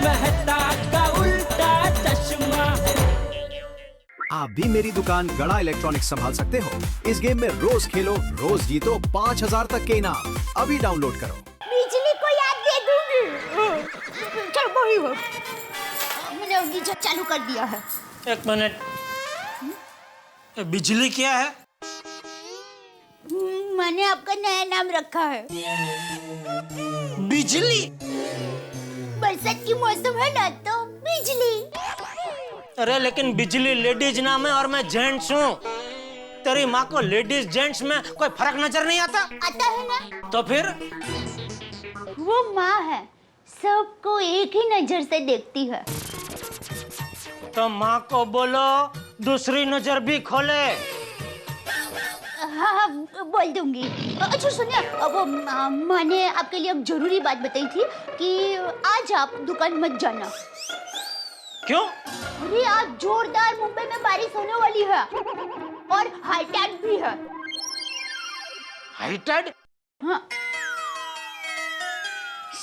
मेहता का उल्टा चश्मा। आप भी मेरी दुकान गड़ा इलेक्ट्रॉनिक्स संभाल सकते हो। इस गेम में रोज खेलो, रोज जीतो 5000 तक के इनाम। अभी डाउनलोड करो। बिजली को याद दे दूंगी। चल वही हो, मैंने गीजर चालू कर दिया है। एक मिनट, ये बिजली क्या है? मैंने आपका नया नाम रखा है। बिजली? बरसात की मौसम है ना, तो बिजली। अरे लेकिन बिजली लेडीज नाम है और मैं जेंट्स हूँ। तेरी माँ को लेडीज जेंट्स में कोई फर्क नजर नहीं आता? आता है ना। तो फिर? वो माँ है, सबको एक ही नजर से देखती है। तो माँ को बोलो दूसरी नजर भी खोले। हाँ, बोल दूंगी। अच्छा सुनिए, वो माँ ने आपके लिए एक जरूरी बात बताई थी कि आज आप दुकान मत जाना। क्यों? अरे आज जोरदार मुंबई में बारिश होने वाली है और हाई टाइड भी है। High tide? हाँ,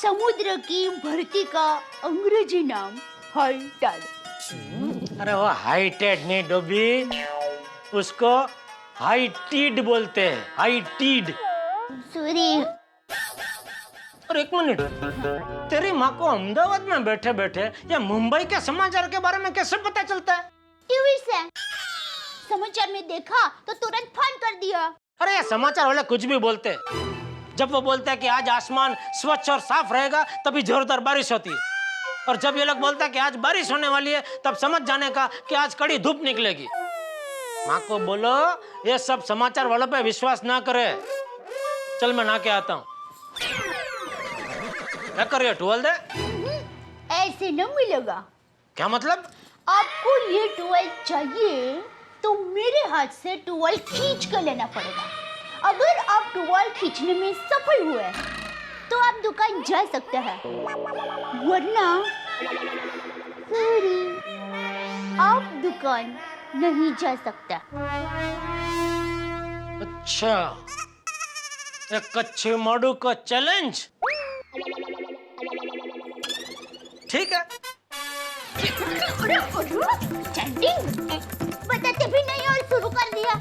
समुद्र की भरती का अंग्रेजी नाम हाई टाइड। अरे वो हाई टाइड नहीं डोबी, उसको हाई टीड बोलते हैं। High tide. सॉरी। और एक मिनट, तेरी माँ को अहमदाबाद में बैठे बैठे या मुंबई के समाचार के बारे में कैसे पता चलता है? टीवी से समाचार में देखा तो तुरंत फोन कर दिया। अरे ये समाचार वाले कुछ भी बोलते हैं। जब वो बोलते हैं कि आज आसमान स्वच्छ और साफ रहेगा तभी जोरदार बारिश होती है, और जब ये लोग बोलते हैं कि आज बारिश होने वाली है तब समझ जाने का कि आज कड़ी धूप निकलेगी। माँ को बोलो ये सब समाचार वालों पे विश्वास ना करे। चल मैं नहा के आता हूँ। क्या कर रही है? टुवल दे। ऐसे न मिलेगा। क्या मतलब? आपको ये टुवेल चाहिए तो मेरे हाथ से टुवेल खींच कर लेना पड़ेगा। अगर आप टुवेल खींचने में सफल हुए तो आप दुकान जा सकते हैं, वरना सॉरी, आप दुकान नहीं जा सकता। अच्छा, एक कच्चे माडू का चैलेंज। ठीक है। चैटिंग बताते भी नहीं और शुरू कर दिया।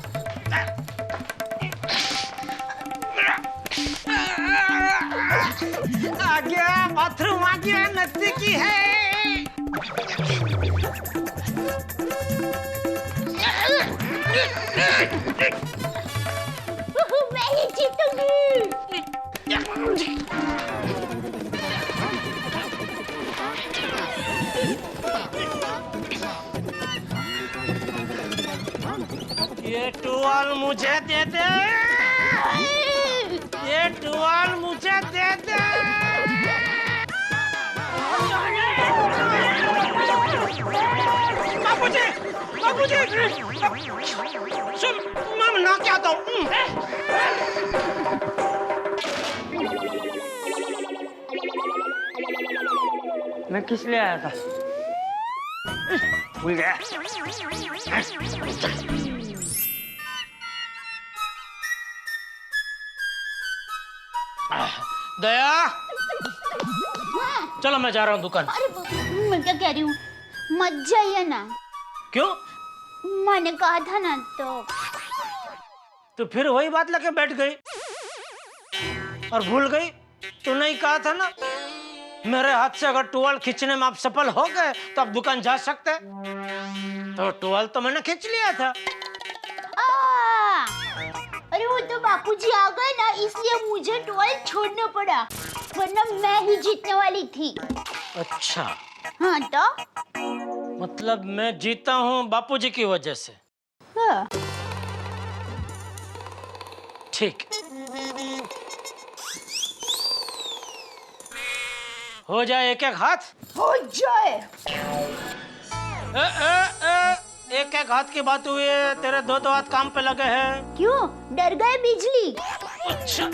आ गया, बाथरूम आ गया, नजदीकी है। मैं ही जीतूंगी। ये टुवाल मुझे दे दे। ये टुवाल मुझे दे दे। बाबूजी, बाबूजी, सुन, मैं ना क्या आता हूँ। मैं किस लिए आया था? भूल गया। दया, चलो मैं जा रहा हूँ दुकान। अरे मैं क्या कह रही हूँ, मत जाइए ना। क्यों? मैंने कहा था ना। तो फिर वही बात लेके बैठ गई और भूल गई। तो नहीं कहा था ना, मेरे हाथ से अगर टुवाल खींचने में आप सफल हो गए तो आप दुकान जा सकते। तो टुवाल तो मैंने खींच लिया था। अरे वो तो बापूजी आ गए ना, इसलिए मुझे टुवाल छोड़ना पड़ा, वरना मैं ही जीतने वाली थी। अच्छा, हाँ तो मतलब मैं जीता हूँ बापूजी की वजह से। हाँ। ठीक, हो जाए एक एक हाथ। हो जाए। एक एक हाथ की बात हुई है, तेरे दो दो हाथ काम पे लगे हैं। क्यों डर गए बिजली? अच्छा,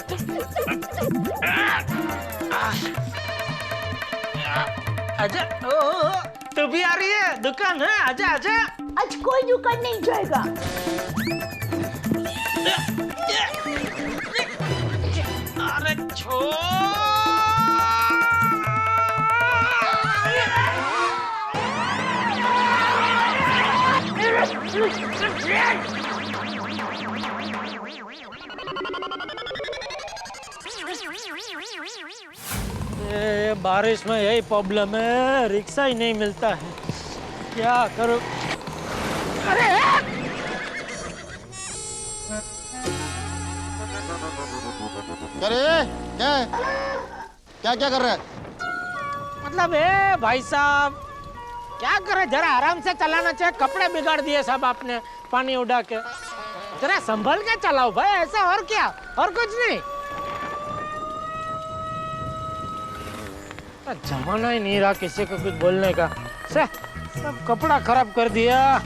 आजा। तू भी आ रही है? दुकान है, आजा आजा। आज कोई दुकान नहीं जाएगा। अरे छोड़। ये बारिश में यही प्रॉब्लम है, रिक्शा ही नहीं मिलता है, क्या करूं? अरे क्या कर रहा है? मतलब है भाई साहब, क्या करे, जरा आराम से चलाना चाहिए, कपड़े बिगाड़ दिए सब आपने पानी उड़ा के। जरा संभल के चलाओ भाई, ऐसा और क्या, और कुछ नहीं। जमाना ही नहीं रहा किसी को कुछ बोलने का, सब कपड़ा खराब कर दिया,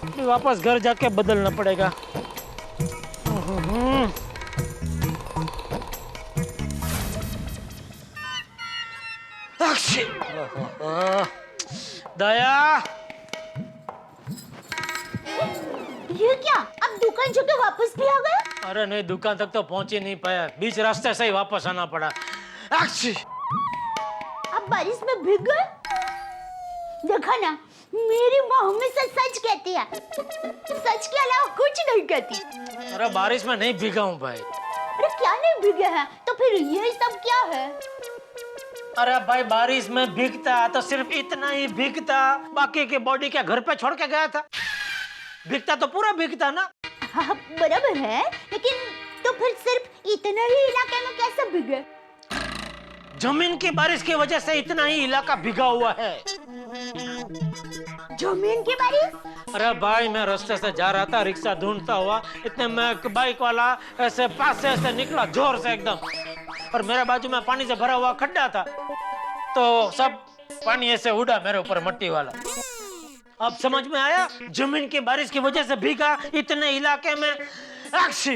फिर वापस घर जाके बदलना पड़ेगा। दया, ये क्या, अब दुकान जाके वापस भी आ गए? अरे नहीं, दुकान तक तो पहुंच ही नहीं पाया, बीच रास्ते से ही वापस आना पड़ा। अब बारिश में भीग गए? देखा ना, मेरी माँ हमेशा सच कहती है, सच के अलावा कुछ नहीं कहती। अरे बारिश में नहीं भीगा हूँ भाई। अरे क्या नहीं भीगे हैं, तो फिर ये सब क्या है? अरे भाई बारिश में भीगता तो सिर्फ इतना ही भीगता, बाकी की बॉडी क्या घर पे छोड़ के गया था? भीगता तो पूरा भीगता ना। हाँ बराबर है, लेकिन तो फिर सिर्फ इतना ही इलाके में कैसे भीगे? जमीन की बारिश की वजह से इतना ही इलाका भीगा हुआ है। जमीन की बारिश? अरे भाई मैं रास्ते से जा रहा था रिक्शा ढूंढता हुआ, इतने में एक बाइक वाला ऐसे पास से ऐसे निकला जोर से एकदम, और मेरे बाजू में पानी से भरा हुआ खड्डा था, तो सब पानी ऐसे उड़ा मेरे ऊपर, मट्टी वाला। अब समझ में आया, जमीन की बारिश की वजह से भीगा इतने इलाके में। लगता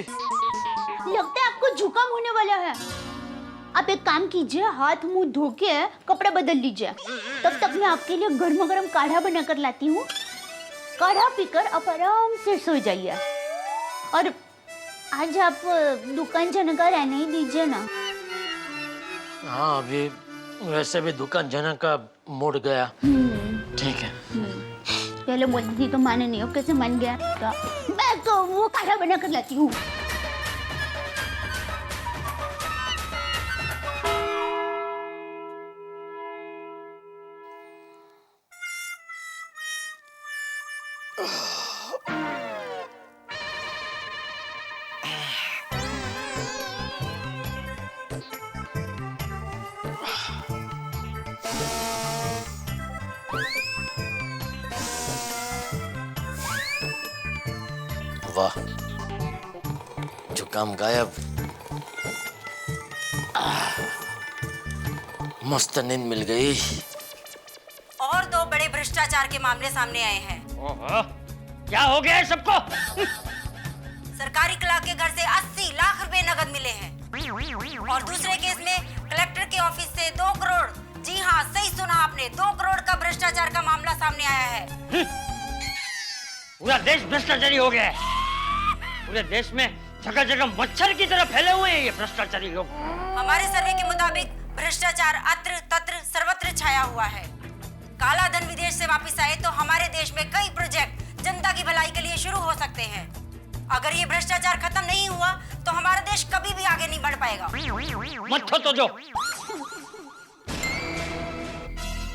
है आपको जुकाम होने वाला है। आप एक काम कीजिए, हाथ मुंह धो के कपड़े बदल लीजिए, तब तक मैं आपके लिए गर्मा गर्म काढ़ा बना कर लाती हूँ। काढ़ा पीकर आप आराम से सो जाइए, और आज आप दुकान जाने का रहने ही दीजिए ना। हाँ अभी वैसे भी दुकान जाने का मूड गया। ठीक है। पहले बोलती थी तो माने नहीं, अब कैसे मान गया? तो मैं तो वो काढ़ा बना कर लाती हूँ। वाह, जुकाम गायब, मस्त नींद मिल गई। और दो बड़े भ्रष्टाचार के मामले सामने आए हैं। ओहो, क्या हो गया है सबको? सरकारी क्लर्क के घर से 80 लाख रुपए नगद मिले हैं, और दूसरे केस में कलेक्टर के ऑफिस से 2 करोड़, जी हाँ सही सुना आपने, 2 करोड़ का भ्रष्टाचार का मामला सामने आया है। पूरा देश भ्रष्टाचारी हो गया है। पूरे देश में जगह जगह मच्छर की तरह फैले हुए हैं ये भ्रष्टाचारी लोग। हमारे सर्वे के मुताबिक भ्रष्टाचार अत्र तत्र सर्वत्र छाया हुआ है। काला धन विदेश से वापस आए तो हमारे देश में कई प्रोजेक्ट जनता की भलाई के लिए शुरू हो सकते हैं। अगर ये भ्रष्टाचार खत्म नहीं हुआ तो हमारा देश कभी भी आगे नहीं बढ़ पाएगा। मत हो तो जो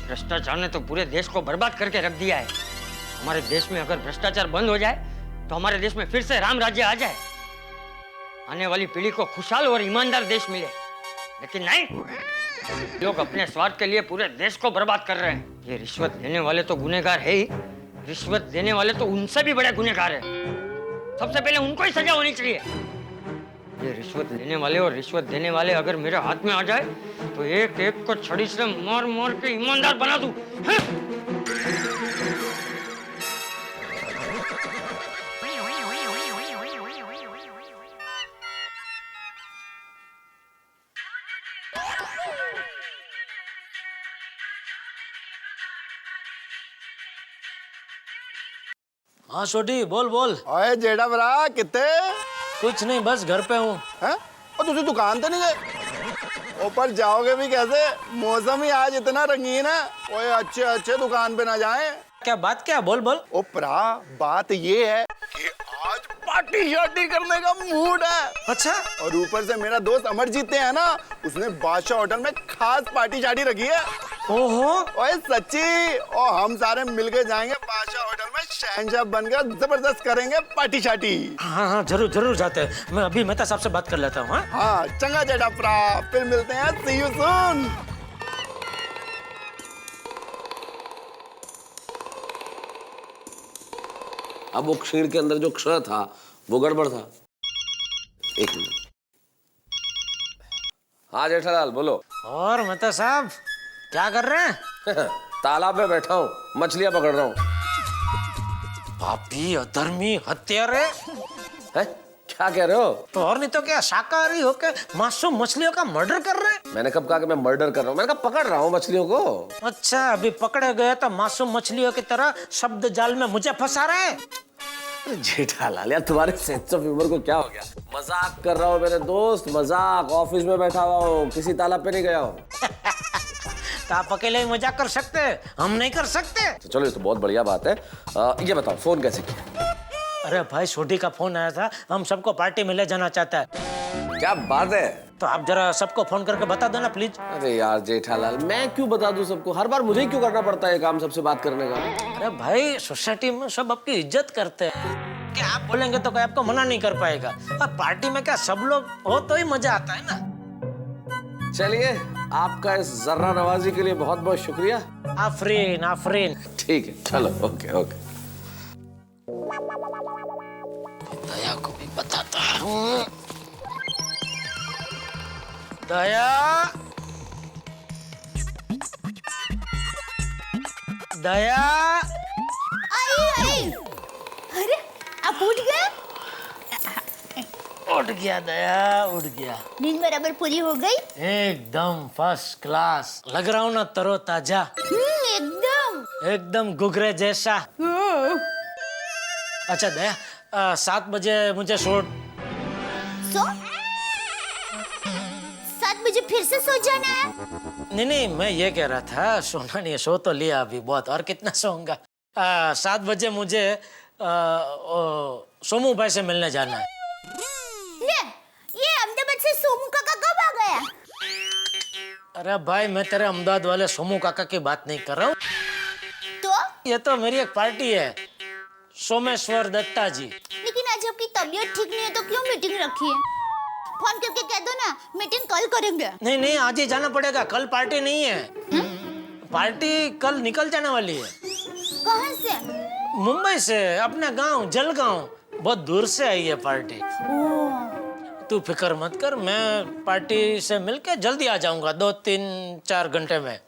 भ्रष्टाचार ने तो पूरे देश को बर्बाद करके रख दिया है। हमारे देश में अगर भ्रष्टाचार बंद हो जाए तो हमारे देश में फिर से राम राज्य आ जाए, आने वाली पीढ़ी को खुशहाल और ईमानदार देश मिले। लेकिन नहीं, लोग अपने स्वार्थ के लिए पूरे देश को बर्बाद कर रहे हैं। ये रिश्वत देने वाले तो गुनहगार है ही, रिश्वत देने वाले तो उनसे भी बड़े गुनहगार हैं। सबसे पहले उनको ही सजा होनी चाहिए। ये रिश्वत लेने वाले और रिश्वत देने वाले अगर मेरे हाथ में आ जाए तो एक एक को छड़ी से मार मार के ईमानदार बना दूं। हाँ छोटी, बोल बोल। ओए जेड़ा भरा कितने? कुछ नहीं, बस घर पे हूँ। हैं? और तुझे दुकान तो नहीं गए? ऊपर जाओगे भी कैसे? मौसम ही आज इतना रंगीन है। ओए अच्छे अच्छे दुकान पे ना जाएं। क्या बात क्या? बोल बोल। ओपरा, बात ये है कि आज पार्टी शार्टी करने का मूड है। अच्छा। और ऊपर से मेरा दोस्त अमरजीत है ना, उसने बादशाह होटल में खास पार्टी शार्टी रखी है। ओहो। ओए सच्ची, और हम सारे मिलके जाएंगे बादशाह होटल में, शहंशाह बनकर जबरदस्त करेंगे पार्टी शार्टी। हाँ हाँ जरूर जरूर जाते हैं। मैं अभी मेहता साहब से बात कर लेता हूँ। हाँ चंगा जेठा प्रा, फिर मिलते हैं। सी यू सून। अब वो क्षीर के अंदर जो क्षय था वो गड़बड़ था। एक मिनट। हाँ जेठालाल बोलो। और मेहता साहब क्या कर रहे हैं? तालाब में बैठा हूँ, मछलियां पकड़ रहा हूँ। पापी, अधर्मी, हत्यारे। हैं? क्या कह रहे हो? तो और नहीं तो क्या, शाकाहारी होके मासूम मछलियों का मर्डर कर रहे हैं? मैंने कब कहा कि मैं मर्डर कर रहा हूँ? मैंने कहा पकड़ रहा हूँ मछलियों को। अच्छा, अभी पकड़े गए तो मासूम मछलियों की तरह शब्द जाल में मुझे फंसा रहे हैं। जेठालाल यार, तुम्हारे सेंस ऑफ ह्यूमर को क्या हो गया? मजाक कर रहा हूँ मेरे दोस्त, मजाक। ऑफिस में बैठा हुआ हूँ, किसी तालाब पे नहीं गया हूँ। तो आप अकेले ही मजाक कर सकते हैं, हम नहीं कर सकते। तो चलो ये तो बहुत बढ़िया बात है। ये बताओ फोन कैसे किया? अरे भाई, सोडी का फोन आया था, हम सबको पार्टी में ले जाना चाहता है। क्या बात है? तो आप जरा सबको फोन करके बता दो ना प्लीज। अरे यार जेठालाल, मैं क्यों बता दूं सबको? हर बार मुझे ही क्यों करना पड़ता है काम सबसे बात करने का? अरे भाई, सोसाइटी में सब आपकी इज्जत करते हैं। क्या आप बोलेंगे तो कोई आपको मना नहीं कर पाएगा। अब पार्टी में क्या सब लोग हो तो ही मजा आता है ना। चलिए, आपका इस जर्रा नवाजी के लिए बहुत बहुत शुक्रिया। आफरीन आफरीन। ठीक है, चलो ओके ओके। दया को भी बताता हूँ। दया, दया। आई। अरे आप उठ गए? उठ गया दया, उठ गया। नींद बराबर पूरी हो गई? एकदम फर्स्ट क्लास लग रहा हूँ ना, तरो ताजा। एकदम एकदम गुगरे जैसा। अच्छा दया, 7 बजे मुझे शूट। सो 7 बजे फिर से सो जाना है? नहीं नहीं, मैं ये कह रहा था, सोना नहीं है, सो तो लिया अभी बहुत, और कितना सोऊंगा। 7 बजे मुझे सोमू भाई से मिलने जाना है। ये अहमदाबाद से सोमू काका कब आ गया? अरे भाई, मैं तेरे अहमदाबाद वाले सोमू काका की बात नहीं कर रहा हूँ। तो ये तो मेरी एक पार्टी है, सोमेश्वर दत्ता जी। लेकिन आज आपकी तबीयत ठीक नहीं है, तो क्यों मीटिंग रखी है? फोन करके कह दो ना, मीटिंग कल करेंगे। नहीं नहीं, आज ही जाना पड़ेगा, कल पार्टी नहीं है। पार्टी कल निकल जाने वाली है। कहाँ से? मुंबई से, अपना गांव जलगांव, बहुत दूर से आई है पार्टी। तू फिक्र मत कर, मैं पार्टी से मिलके जल्दी आ जाऊंगा 2-3-4 घंटे में।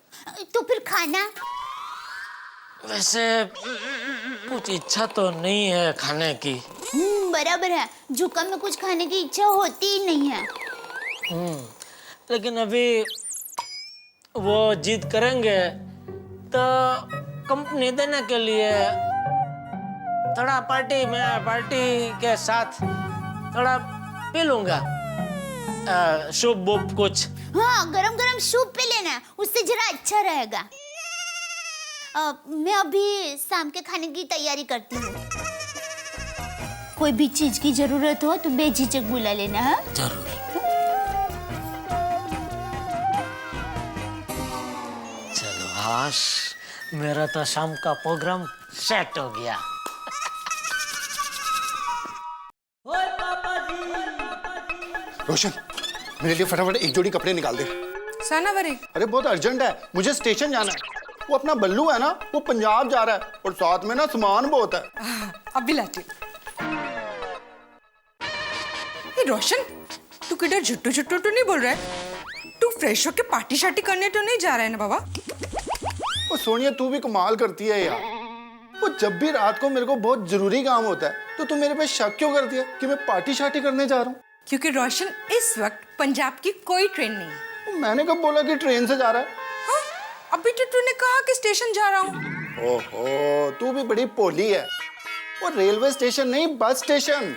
तो फिर खाना? वैसे कुछ इच्छा तो नहीं है खाने की। बराबर है, जुकाम में कुछ खाने की इच्छा होती ही नहीं है। लेकिन अभी वो जिद करेंगे तो कंपनी देने के लिए थोड़ा पार्टी के साथ थोड़ा पी लूंगा, सूप बूप कुछ। हाँ, गरम गरम सूप पी लेना, उससे जरा अच्छा रहेगा। मैं अभी शाम के खाने की तैयारी करती हूँ। कोई भी चीज की जरूरत हो तो बेझिझक बुला लेना। हाँ जरूर। चलो हाश, मेरा तो शाम का प्रोग्राम सेट हो गया। रोशन, मेरे लिए फटाफट एक जोड़ी कपड़े निकाल दे। सानावरी। अरे बहुत अर्जेंट है, मुझे स्टेशन जाना है। वो अपना बल्लू है ना, वो पंजाब जा रहा है, और साथ में ना सामान बहुत है। अभी लाती हूँ। रोशन, तू किधर झुट्टू झुट्टू तो नहीं बोल रहा है? तू फ्रेश होके पार्टी शार्टी करने तो नहीं जा रहा है ना बाबा? वो सोनिया, तू भी कमाल करती है यार। वो जब भी रात को मेरे को बहुत जरूरी काम होता है तो तू मेरे पे शक क्यों करती है कि मैं पार्टी शार्टी करने जा रहा हूँ? क्योंकि रोशन, इस वक्त पंजाब की कोई ट्रेन नहीं है। मैंने कब बोला कि ट्रेन से जा रहा है? हाँ? अभी तो तूने कहा कि स्टेशन जा रहा हूँ। ओहो, तू भी बड़ी पोली है। वो रेलवे स्टेशन नहीं, बस स्टेशन।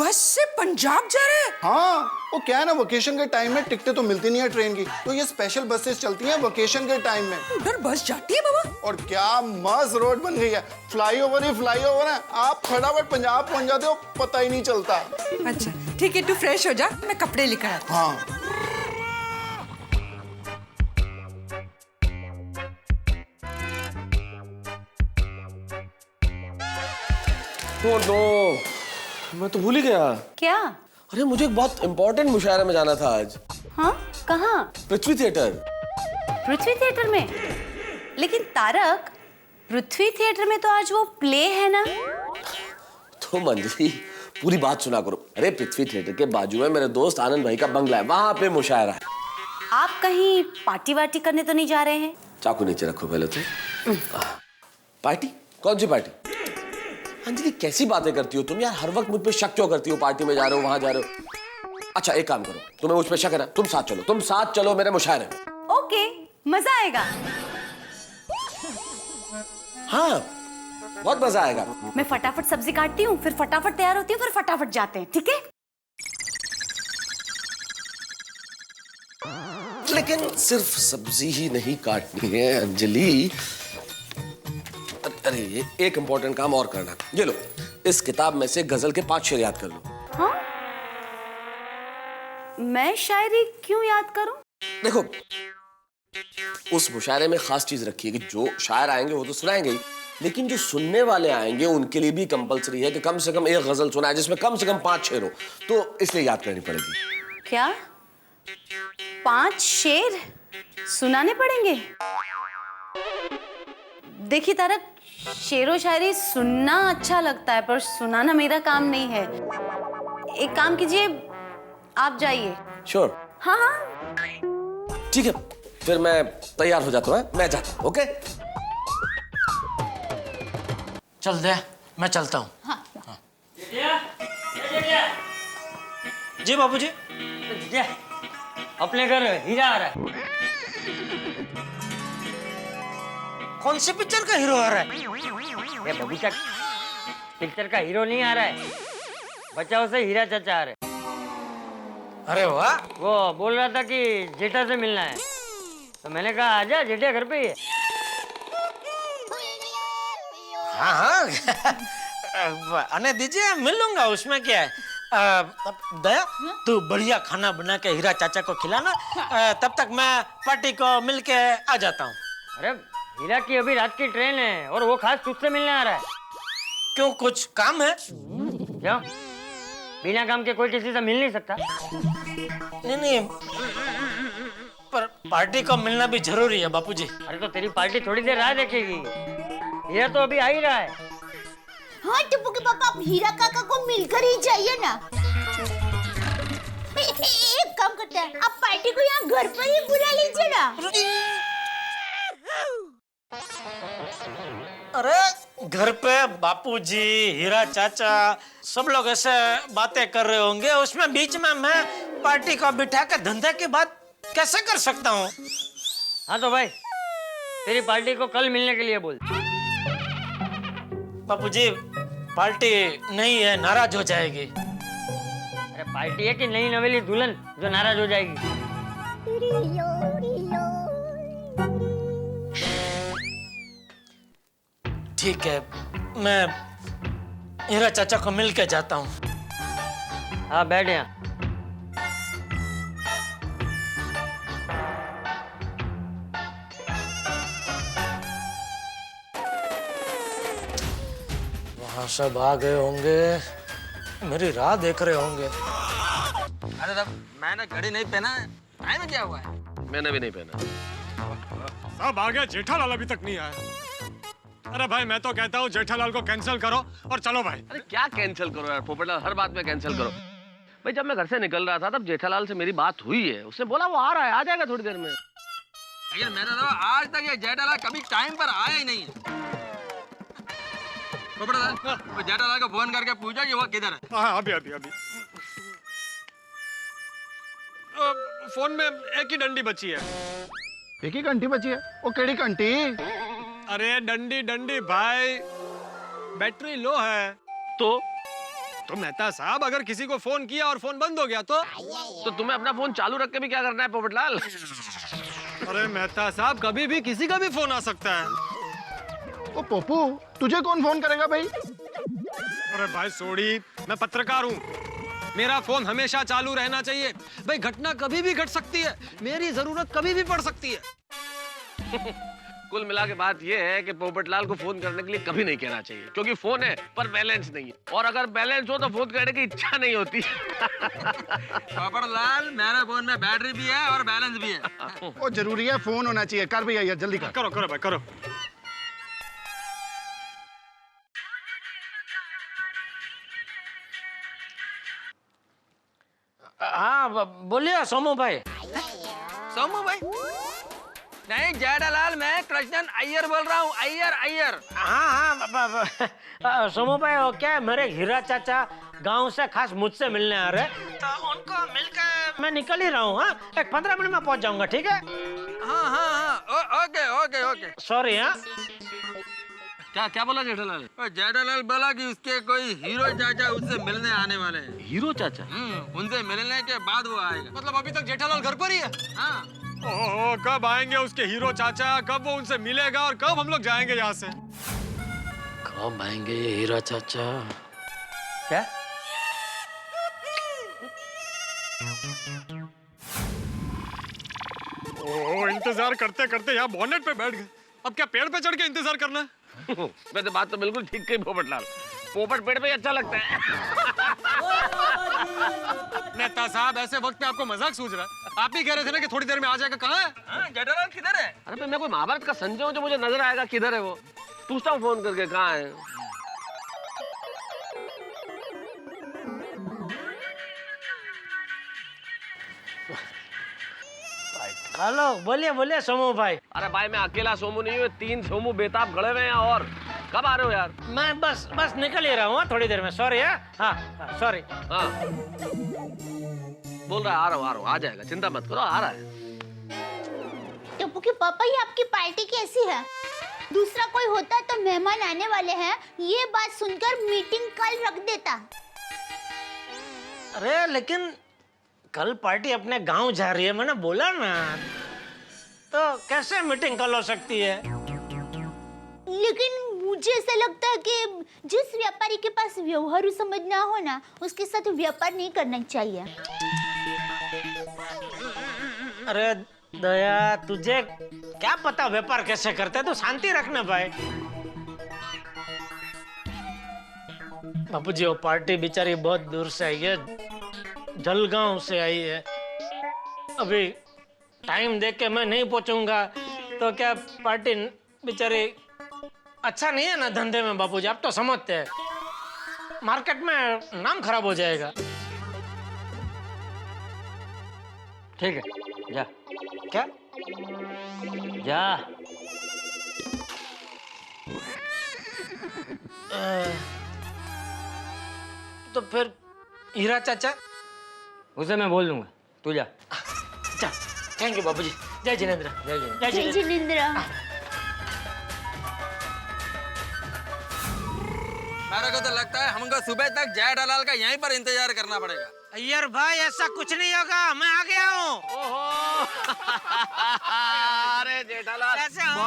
बस से पंजाब जा रहे हैं? हाँ, वो क्या है ना, वेकेशन के टाइम में टिकटें तो मिलती नहीं है ट्रेन की, तो ये स्पेशल बसेस चलती हैं वेकेशन के टाइम में। उधर बस जाती है बाबा? और क्या मस्त रोड बन गई है, फ्लाईओवर ही फ्लाईओवर है, आप फटाफट पंजाब पहुंच जाते हो, पता ही नहीं चलता। अच्छा ठीक है, तू फ्रेश हो जा, मैं कपड़े लेकर आती हूँ। हाँ ओ नो, मैं तो भूल ही गया। क्या? अरे मुझे एक बहुत इंपॉर्टेंट मुशायरे में जाना था आज। हाँ, कहाँ? पृथ्वी थिएटर। पृथ्वी थिएटर में? लेकिन तारक, पृथ्वी थिएटर में तो आज वो प्ले है ना? तो मंजरी पूरी बात सुना करो। अरे पृथ्वी थिएटर के बाजू में मेरे दोस्त आनंद भाई का बंगला है, वहां पे मुशायरा है। आप कहीं पार्टी वार्टी करने तो नहीं जा रहे हैं? चाकू नीचे रखो पहले तो। पार्टी? कौन सी पार्टी? अंजलि कैसी बातें करती हो तुम यार, हर वक्त मुझ पे शक क्यों करती हो? पार्टी में जा रहे हो, वहां जा रहे हो। अच्छा एक काम करो, तुम्हें मुझ पे शक है ना, तुम साथ चलो मेरे मुशायरे में। ओके, मजा आएगा। हाँ बहुत मजा आएगा। मैं फटाफट सब्जी काटती हूँ, फिर फटाफट तैयार होती हूँ, फिर फटाफट जाते हैं, ठीक है? लेकिन सिर्फ सब्जी ही नहीं काटनी है अंजलि। अरे ये एक इंपॉर्टेंट काम और करना। ये लो, इस किताब में से गजल के 5 शेर याद कर लो। हाँ? मैं शायरी क्यों याद करूं? देखो उस मुशायरे में खास चीज रखी है कि जो शायर आएंगे वो तो सुनाएंगे ही, लेकिन जो सुनने वाले आएंगे उनके लिए भी कंपलसरी है कि कम से कम एक गजल सुनाए जिसमें कम से कम 5 शेर हो, तो इसलिए याद करनी पड़ेगी। क्या 5 शेर सुनाने पड़ेंगे? देखिए तारक, शेरो शायरी सुनना अच्छा लगता है पर सुनाना मेरा काम नहीं है। एक काम कीजिए, आप जाइए। श्योर? हाँ हाँ ठीक है, फिर मैं तैयार हो जाता हूँ, मैं जाता हूँ। ओके चल दे, मैं चलता हूँ। हाँ। जी बाबूजी। अपने घर हीरा आ रहा है। कौन सी पिक्चर का हीरो आ रहा है? ये बबीता पिक्चर का हीरो नहीं आ रहा है, बचाओ से हीरा चाचा आ रहे। अरे वाह। वो बोल रहा था कि जेठा से मिलना है, तो मैंने कहा आजा, जेठा घर पे ही है। हाँ हाँ आने दीजिए, मिल लूंगा, उसमें क्या है। दया तू बढ़िया खाना बना के हीरा चाचा को खिलाना, तब तक मैं पार्टी को मिल के आ जाता हूँ। अरे हीरा की अभी रात की ट्रेन है और वो खास तुझसे मिलने आ रहा है। क्यों, कुछ काम है? क्यों? बिना काम के कोई किसी से मिल नहीं सकता। नहीं नहीं, पर पार्टी को मिलना भी जरूरी है बापूजी। अरे तो तेरी पार्टी थोड़ी देर राह देखेगी, हीरा तो अभी आ ही रहा है। हाँ टप्पू के पापा, आप हीरा काका को मिलकर ही जाइए ना। एक काम करते हैं, आप पार्टी को यहाँ घर पर ही बुला लीजिए ना। अरे घर पे बापूजी, हीरा चाचा सब लोग ऐसे बातें कर रहे होंगे, उसमें बीच में मैं पार्टी को बिठा के धंधे की बात कैसे कर सकता हूँ? हाँ तो भाई तेरी पार्टी को कल मिलने के लिए बोल। बापूजी पार्टी नहीं है, नाराज हो जाएगी। अरे पार्टी है कि नई नवेली दुल्हन जो नाराज हो जाएगी? ठीक है, मैं हीरा चाचा को मिल के जाता हूँ। हाँ बैठ यहाँ। वहाँ सब आ गए होंगे, मेरी राह देख रहे होंगे। अरे तब मैंने घड़ी नहीं पहना है, टाइम क्या हुआ है? मैंने भी नहीं पहना। सब आ गया, जेठालाल अभी तक नहीं आया। अरे भाई मैं तो कहता हूँ जेठालाल को कैंसिल करो और चलो भाई। अरे क्या कैंसिल करो यार पोपटलाल, हर बात में कैंसिल करो। भाई जब मैं घर से निकल रहा था तब जेठालाल से मेरी बात हुई है, उसने बोला वो आ रहा है, आ जाएगा थोड़ी देर में। लेकिन मैंने तो आज तक ये जेठालाल कभी टाइम पर आया ही नहीं है। पोपटलाल, वो जेठालाल को फोन करके पूछो कि वो किधर है। हाँ अभी अभी अभी फोन में एक ही डंडी बची है। एक ही घंटी बची है? वो केड़ी घंटी? अरे डंडी डंडी भाई, बैटरी लो है। तो तो मेहता साहब अगर किसी को फोन किया और फोन बंद हो गया तो तुम्हें अपना फोन चालू रख के भी क्या करना है पोपटलाल? अरे मेहता साहब कभी भी किसी का भी फोन आ सकता है। ओ पप्पू, तुझे कौन फोन करेगा भाई? अरे भाई सोड़ी, मैं पत्रकार हूँ, मेरा फोन हमेशा चालू रहना चाहिए। भाई घटना कभी भी घट सकती है, मेरी जरूरत कभी भी पड़ सकती है। कुल मिला के बात ये है कि पोपटलाल को फोन करने के लिए कभी नहीं कहना चाहिए, क्योंकि फोन है पर बैलेंस नहीं है, और अगर बैलेंस हो तो फोन करने की इच्छा नहीं होती। पोपटलाल, मेरे फोन में बैटरी भी है और बैलेंस भी है। वो जरूरी है, फोन होना चाहिए। कर भैया यार, जल्दी कर। करो करो भाई करो। हाँ बोलिए सोमू भाई। सोमू भाई नहीं, जेठालाल, मैं कृष्णन अय्यर बोल रहा हूँ। अय्यर। हाँ सोमू भाई, वो क्या है, मेरे हीरा चाचा गांव से खास मुझसे मिलने आ रहे, तो उनको मिलकर मैं निकल ही रहा हूँ। हाँ, एक 15 मिनट में पहुंच जाऊंगा, ठीक है? हाँ, ओके। सॉरी। हाँ, क्या बोला जेठालाल? जेठालाल बोला कि उसके कोई हीरो चाचा उससे मिलने आने वाले हैं। हीरो चाचा? उनसे मिलने के बाद वो आएगा। मतलब अभी तक जेठालाल घर पर ही है? हाँ। ओहो, कब आएंगे उसके हीरो चाचा, कब वो उनसे मिलेगा और कब हम लोग जाएंगे यहाँ से? कब आएंगे ये हीरा चाचा? क्या? ओहो, इंतजार करते करते यहाँ बोनेट पे बैठ गए। अब क्या पेड़ पे चढ़ के इंतजार करना है? वैसे बात तो बिल्कुल ठीक कही पोपटलाल, पोपट पेड़ पे ही अच्छा लगता है। नेता साहब, ऐसे वक्त पे आपको मजाक सूझ रहा है? आप ही कह रहे थे ना कि थोड़ी देर में आ जाएगा। कहाँ है? जेठालाल किधर है? अरे भाई, मैं कोई महाभारत का संजय हूँ जो मुझे नजर आएगा किधर है वो? पूछता हूँ फोन करके, कहाँ है? हेलो, बोलिए सोमू भाई। अरे भाई, मैं अकेला सोमू नहीं हूँ, 3 सोमू बेताब खड़े हुए हैं। और कब आ रहे हो यार? मैं बस निकल ही रहा हूँ थोड़ी देर में। सॉरी। हाँ सॉरी। हाँ, बोल रहा है आ रहा हूँ, आ जाएगा, चिंता मत करो, आ रहा है। टप्पू के पापा, ये आपकी पार्टी कैसी है? दूसरा कोई होता तो मेहमान आने वाले हैं, ये बात सुनकर मीटिंग कल रख देता। अरे लेकिन कल पार्टी अपने गांव जा रही है, मैंने बोला ना, तो कैसे मीटिंग कल हो सकती है? लेकिन मुझे ऐसा लगता है कि जिस व्यापारी के पास व्यवहार समझ ना हो ना, उसके साथ व्यापार नहीं करना चाहिए। अरे दया, तुझे क्या पता व्यापार कैसे करते हैं? तो शांति रखना भाई। बापूजी, वो पार्टी बेचारी बहुत दूर से आई है, जलगांव से आई है। अभी टाइम देख के मैं नहीं पहुंचूंगा तो क्या पार्टी बेचारी अच्छा नहीं है ना धंधे में। बापूजी, आप तो समझते हैं, मार्केट में नाम खराब हो जाएगा। ठीक है, जा। क्या? जा। तो फिर हीरा चाचा? उसे मैं बोल दूंगा, तू जा। अच्छा, थैंक यू बापूजी। जय जिनेंद्र। जय जिनेंद्र। मेरे को तो लगता है हमको सुबह तक जेठालाल का यहीं पर इंतजार करना पड़ेगा। अय्यर भाई, ऐसा कुछ नहीं होगा, मैं आ गया हूँ। अरे जेठालाल, कैसे हो?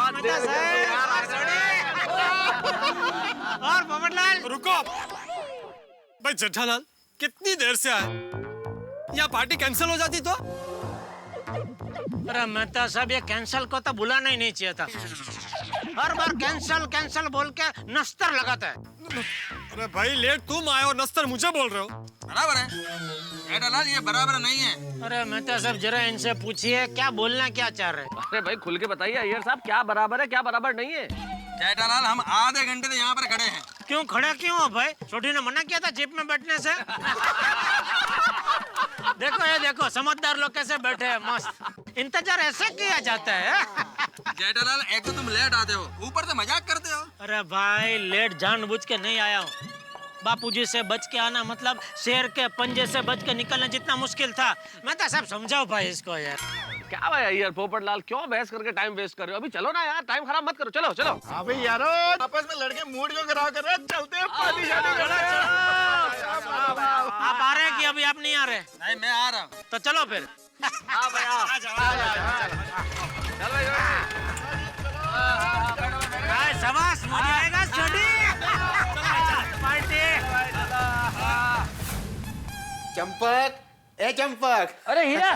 और पोपटलाल, रुको भाई। जेठालाल कितनी देर से आए? यहाँ पार्टी कैंसिल हो जाती तो? अरे मेहता साहब, ये कैंसिल को तो बुलाना ही नहीं चाहिए था। हर बार कैंसिल बोल के नस्तर लगाता है। अरे भाई, लेट तुम आए और नस्तर मुझे बोल रहे हो। बराबर है जेठालाल, ये बराबर नहीं है। अरे मेहता साहब, जरा इनसे पूछिए क्या बोलना क्या चाह रहे हैं। अरे भाई, खुल के बताइए अय्यर साहब, क्या बराबर है क्या बराबर नहीं है? जेठालाल, हम आधे घंटे से यहाँ पर खड़े हैं। क्यों खड़े क्यों हो भाई? छोटी ने मना किया था जीप में बैठने से। देखो समझदार लोग कैसे बैठे हैं, मस्त। इंतजार ऐसे किया जाता है। जेठालाल, एक तो तुम लेट आते हो, ऊपर से मजाक करते हो। अरे भाई, लेट जानबूझ के नहीं आया हूँ। बापूजी से बच के आना मतलब शेर के पंजे से बच के निकलना जितना मुश्किल था। मैं तो सब समझाओ भाई इसको यार। क्या भाई यार पोपटलाल, क्यों बहस करके टाइम वेस्ट कर रहे हो? अभी चलो ना यार, टाइम खराब मत करो, चलो। हाँ भाई यारो, आपस में लड़के मूड को खराब कर रहे हैं, चलते हैं पार्टी शादी करने। आप आ रहे हैं कि अभी आप नहीं आ रहे? नहीं, मैं आ रहा हूँ। तो चलो फिर। हाँ भाई, आओ। चल भाई, शाबाश, मजा आएगा छोटी पार्टी। चंपक, ए चंपक। अरे हीरा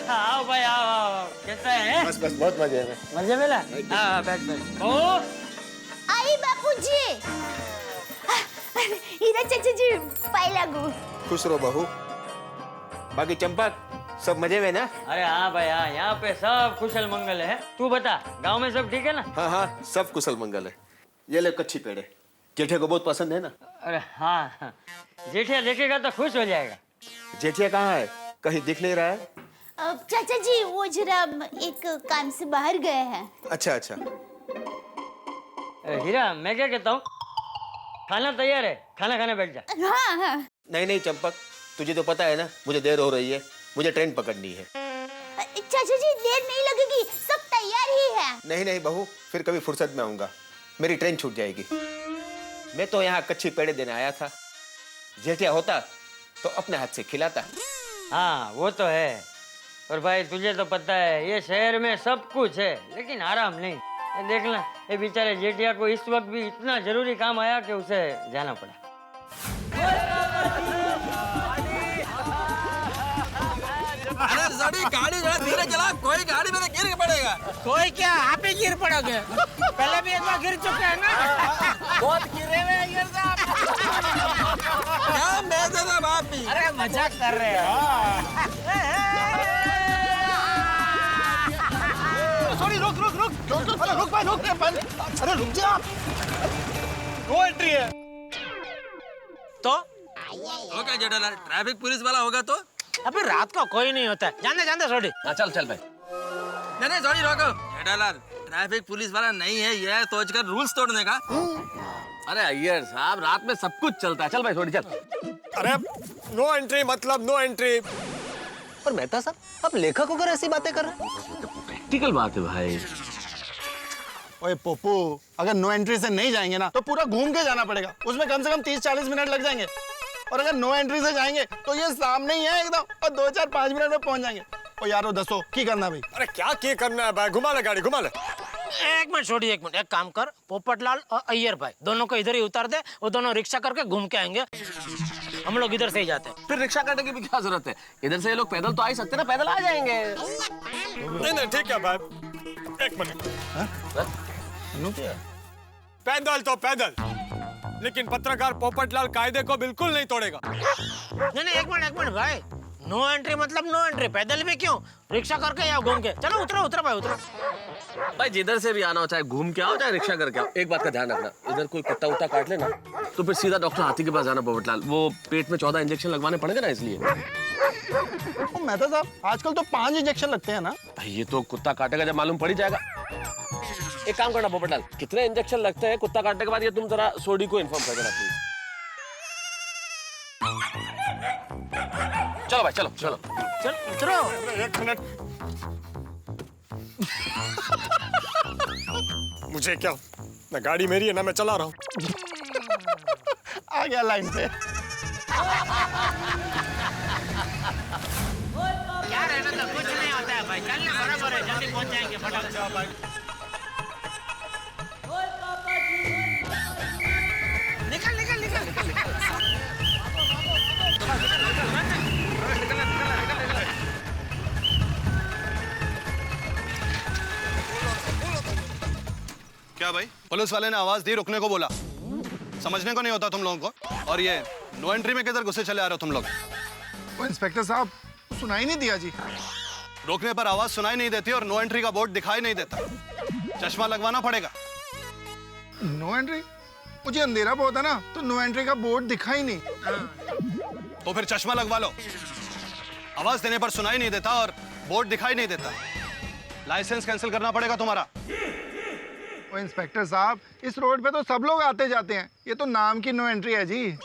आओ भाई, आओ। कैसा है? बस बहुत मजे में। मजे में ला? हाँ, बैठ बैठ। ओ आई बापूजी। हीरा चाचा जी पाई लागू। खुश रहो बहू। बाकी चंपक सब मजे में ना? अरे हाँ भाई, हाँ, यहाँ पे सब कुशल मंगल है। तू बता, गांव में सब ठीक है ना? हाँ हाँ, सब कुशल मंगल है। ये ले कच्ची पेड़े, जेठे को बहुत पसंद है ना? अरे हाँ, जेठिया देखेगा तो खुश हो जाएगा। जेठिया कहाँ है? कहीं दिख नहीं रहा है। चाचा जी वो जरा एक काम से बाहर गए हैं। अच्छा अच्छा। हीरा, मैं क्या कहता हूँ, खाना तैयार है, खाना खाने बैठ जा। हाँ हाँ। नहीं नहीं चंपक, तुझे तो पता है ना मुझे देर हो रही है, मुझे ट्रेन पकड़नी है। चाचा जी देर नहीं लगेगी, सब तैयार ही है। नहीं नहीं बहू, फिर कभी फुर्सत में आऊंगा, मेरी ट्रेन छूट जाएगी। मैं तो यहाँ कच्ची पेड़े देने आया था, जेठिया होता तो अपने हाथ से खिलाता। हाँ वो तो है, और भाई तुझे तो पता है ये शहर में सब कुछ है लेकिन आराम नहीं। ये देखना, ये बेचारे जेठिया को इस वक्त भी इतना जरूरी काम आया कि उसे जाना पड़ा। अरे जड़ी गाड़ी जरा धीरे चला, कोई गाड़ी मेरे गिर पड़ेगा। कोई क्या, आप ही गिर पड़ोगे? पहले भी एक बार गिर चुके हैं ना। बहुत गिरे हुए हैं यार साहब। क्या बेइज्जत है बाप भी। अरे मजाक कर रहे हो। सॉरी, रुक रुक रुक रुक, अरे रुक भाई, रुक बंद। अरे रुक जा, नो एंट्री है। तो क्या जेठालाल, ट्रैफिक पुलिस वाला होगा तो? अभी रात को कोई नहीं होता है, जानते छोड़ी। हाँ चल चल भाई। नहीं सॉरी, रोको। जेठालाल, ट्रैफिक पुलिस वाला नहीं है, यह सोचकर रूल्स तोड़ने का। अरे अय्यर साहब, रात में सब कुछ चलता है। चल भाई थोड़ी चल। अरे नो एंट्री मतलब नो एंट्री। पर मेहता साहब, अब लेखक होकर ऐसी बातें कर रहे हैं? प्रैक्टिकल बात है भाई। ओए पोपू, अगर नो एंट्री से नहीं जाएंगे ना तो पूरा घूम के जाना पड़ेगा, उसमें कम से कम 30-40 मिनट लग जाएंगे। और अगर नो एंट्री से जाएंगे तो ये सामने ही है एकदम, और 2-4-5 मिनट में पहुंच जाएंगे। ओ यारो दसो की करना भाई? अरे क्या करना है भाई, घुमा ले गाड़ी, घुमा ले। एक मिनट छोड़ी, एक मिनट, एक काम कर, पोपटलाल और अय्यर भाई दोनों को इधर ही उतार दे, वो दोनों रिक्शा करके घूम के आएंगे। हम लोग इधर से ही जाते हैं। फिर रिक्शा करने की भी क्या जरूरत है? इधर से ये लोग पैदल तो आ ही सकते ना, पैदल आ जाएंगे। नहीं ठीक है भाई, एक मिनट। पैदल तो पैदल, लेकिन पत्रकार पोपटलाल कायदे को बिल्कुल नहीं तोड़ेगा। नहीं एक मिनट भाई, नो एंट्री मतलब नो एंट्री, पैदल भी क्यों, रिक्शा करके या घूम के। चलो उतरो भाई, उतरो। भाई जिधर से भी आना हो, चाहे घूम के आओ चाहे रिक्शा करके आओ, एक बात का ध्यान रखना, इधर कोई कुत्ता उत्ता काट लेना तो फिर सीधा डॉक्टर हाथी के पास जाना पोपटलाल, वो पेट में 14 इंजेक्शन लगवाने पड़ेंगे ना, इसलिए। मेहता साहब, आजकल तो 5 इंजेक्शन लगते हैं ना। भाई ये तो कुत्ता काटेगा जब मालूम पड़ ही जाएगा। एक काम करना पोपटलाल, कितने इंजेक्शन लगते हैं कुत्ता काटने के बाद, ये तुम जरा सोडी को इन्फॉर्म कर देना प्लीज। चलो भाई, चलो चलो चल उतरो। एक मिनट। मुझे क्या, ना गाड़ी मेरी है ना मैं चला रहा हूँ। आ गया लाइन पे। क्या रहना तो कुछ नहीं होता है भाई, चलना बराबर है, जल्दी पहुंच जाएंगे फटाफट से भाई। निकल। क्या भाई, पुलिस वाले ने आवाज दी, रुकने को बोला, समझने को नहीं होता तुम लोगों को? और ये नो एंट्री में किधर गुस्से चले आ रहे हो तुम लोग? वो इंस्पेक्टर साहब, सुनाई नहीं दिया जी। रोकने पर आवाज सुनाई नहीं देती और नो एंट्री का बोर्ड दिखाई नहीं देता, चश्मा लगवाना पड़ेगा। No entry? मुझे अंधेरा बहुत है ना, तो नो एंट्री का बोर्ड दिखाई नहीं। तो फिर चश्मा लगवा लो, आवाज देने पर सुनाई नहीं देता और बोर्ड दिखाई नहीं देता, लाइसेंस कैंसिल करना पड़ेगा तुम्हारा। वो इंस्पेक्टर साहब, इस रोड पे तो सब लोग आते जाते हैं, ये तो नाम की नो एंट्री है जी।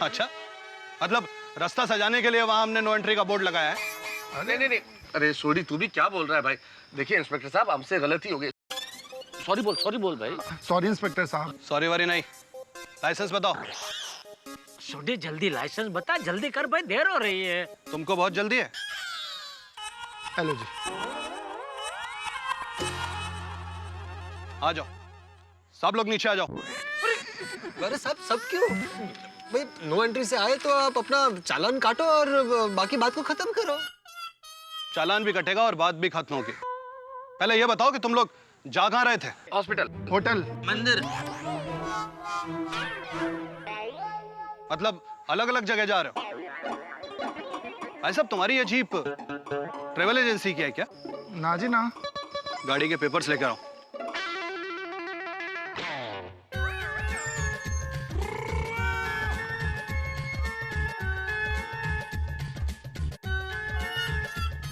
अच्छा, मतलब रास्ता सजाने के लिए वहां हमने नो एंट्री का बोर्ड लगाया है? नहीं, अरे सोडी तू भी क्या बोल रहा है भाई? देखिए इंस्पेक्टर साहब, हमसे गलती हो गई, सॉरी बोल भाई। सॉरी इंस्पेक्टर साहब। सॉरी वरी नहीं, लाइसेंस बताओ। छोटे जल्दी लाइसेंस बता, जल्दी कर भाई, देर हो रही है। तुमको बहुत जल्दी है? हेलो जी। आ जाओ, सब लोग नीचे आ जाओ। अरे सब क्यों भाई? नो एंट्री से आए तो आप अपना चालान काटो और बाकी बात को खत्म करो। चालान भी कटेगा और बात भी खत्म होगी। पहले ये बताओ कि तुम लोग जा कहाँ रहे थे? हॉस्पिटल, होटल, मंदिर। मतलब अलग अलग जगह जा रहे हो? भाई साहब, तुम्हारी ये जीप ट्रेवल एजेंसी की है क्या? ना जी ना। गाड़ी के पेपर्स लेकर आओ।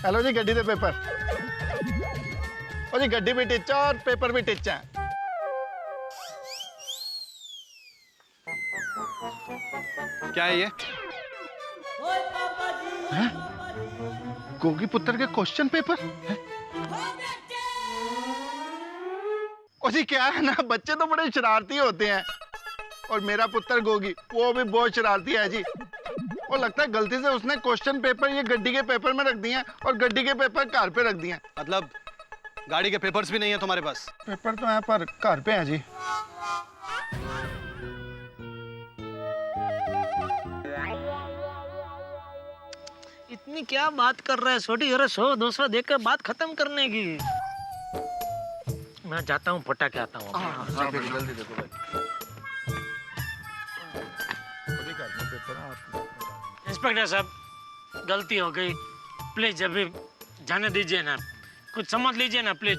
हेलो जी, गड्डी दे पेपर। और जी गड्डी भी टिच्चा और पेपर भी टिच्चा है। क्या है ये? हैं? गोगी पुत्र के क्वेश्चन पेपर हैं? और जी क्या है ना, बच्चे तो बड़े शरारती होते हैं और मेरा पुत्र गोगी वो भी बहुत शरारती है जी। वो लगता है गलती से उसने क्वेश्चन पेपर ये गड्डी के पेपर में रख दिए हैं और गड्डी के पेपर कार पे रख दिए हैं। मतलब गाड़ी के पेपर्स भी नहीं है तुम्हारे पास? पेपर तो है पर कार पे है जी। इतनी क्या बात कर रहा है छोटी? अरे 100-200 देकर बात खत्म करने की। मैं जाता हूँ, पटाखे आता हूँ। जल्दी देखो भाई। इंस्पेक्टर साहब, गलती हो गई, प्लीज अभी जाने दीजिए ना, कुछ समझ लीजिए ना प्लीज।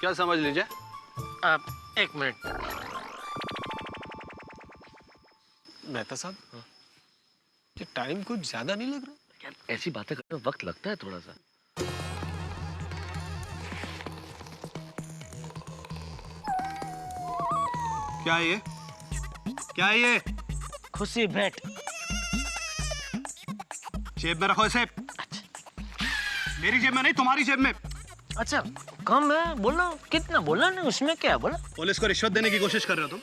क्या समझ लीजिए? आप 1 मिनट। मेहता साहब, ये टाइम कुछ ज्यादा नहीं लग रहा? यार ऐसी बातें करने में वक्त लगता है थोड़ा सा। क्या है ये? क्या है ये? खुशी भेंट। जेब में रखो इसे। मेरी जेब में नहीं, तुम्हारी जेब में। अच्छा, कम है, बोलो कितना बोला ना, उसमें क्या बोला? पुलिस को रिश्वत देने की कोशिश कर रहे हो तुम?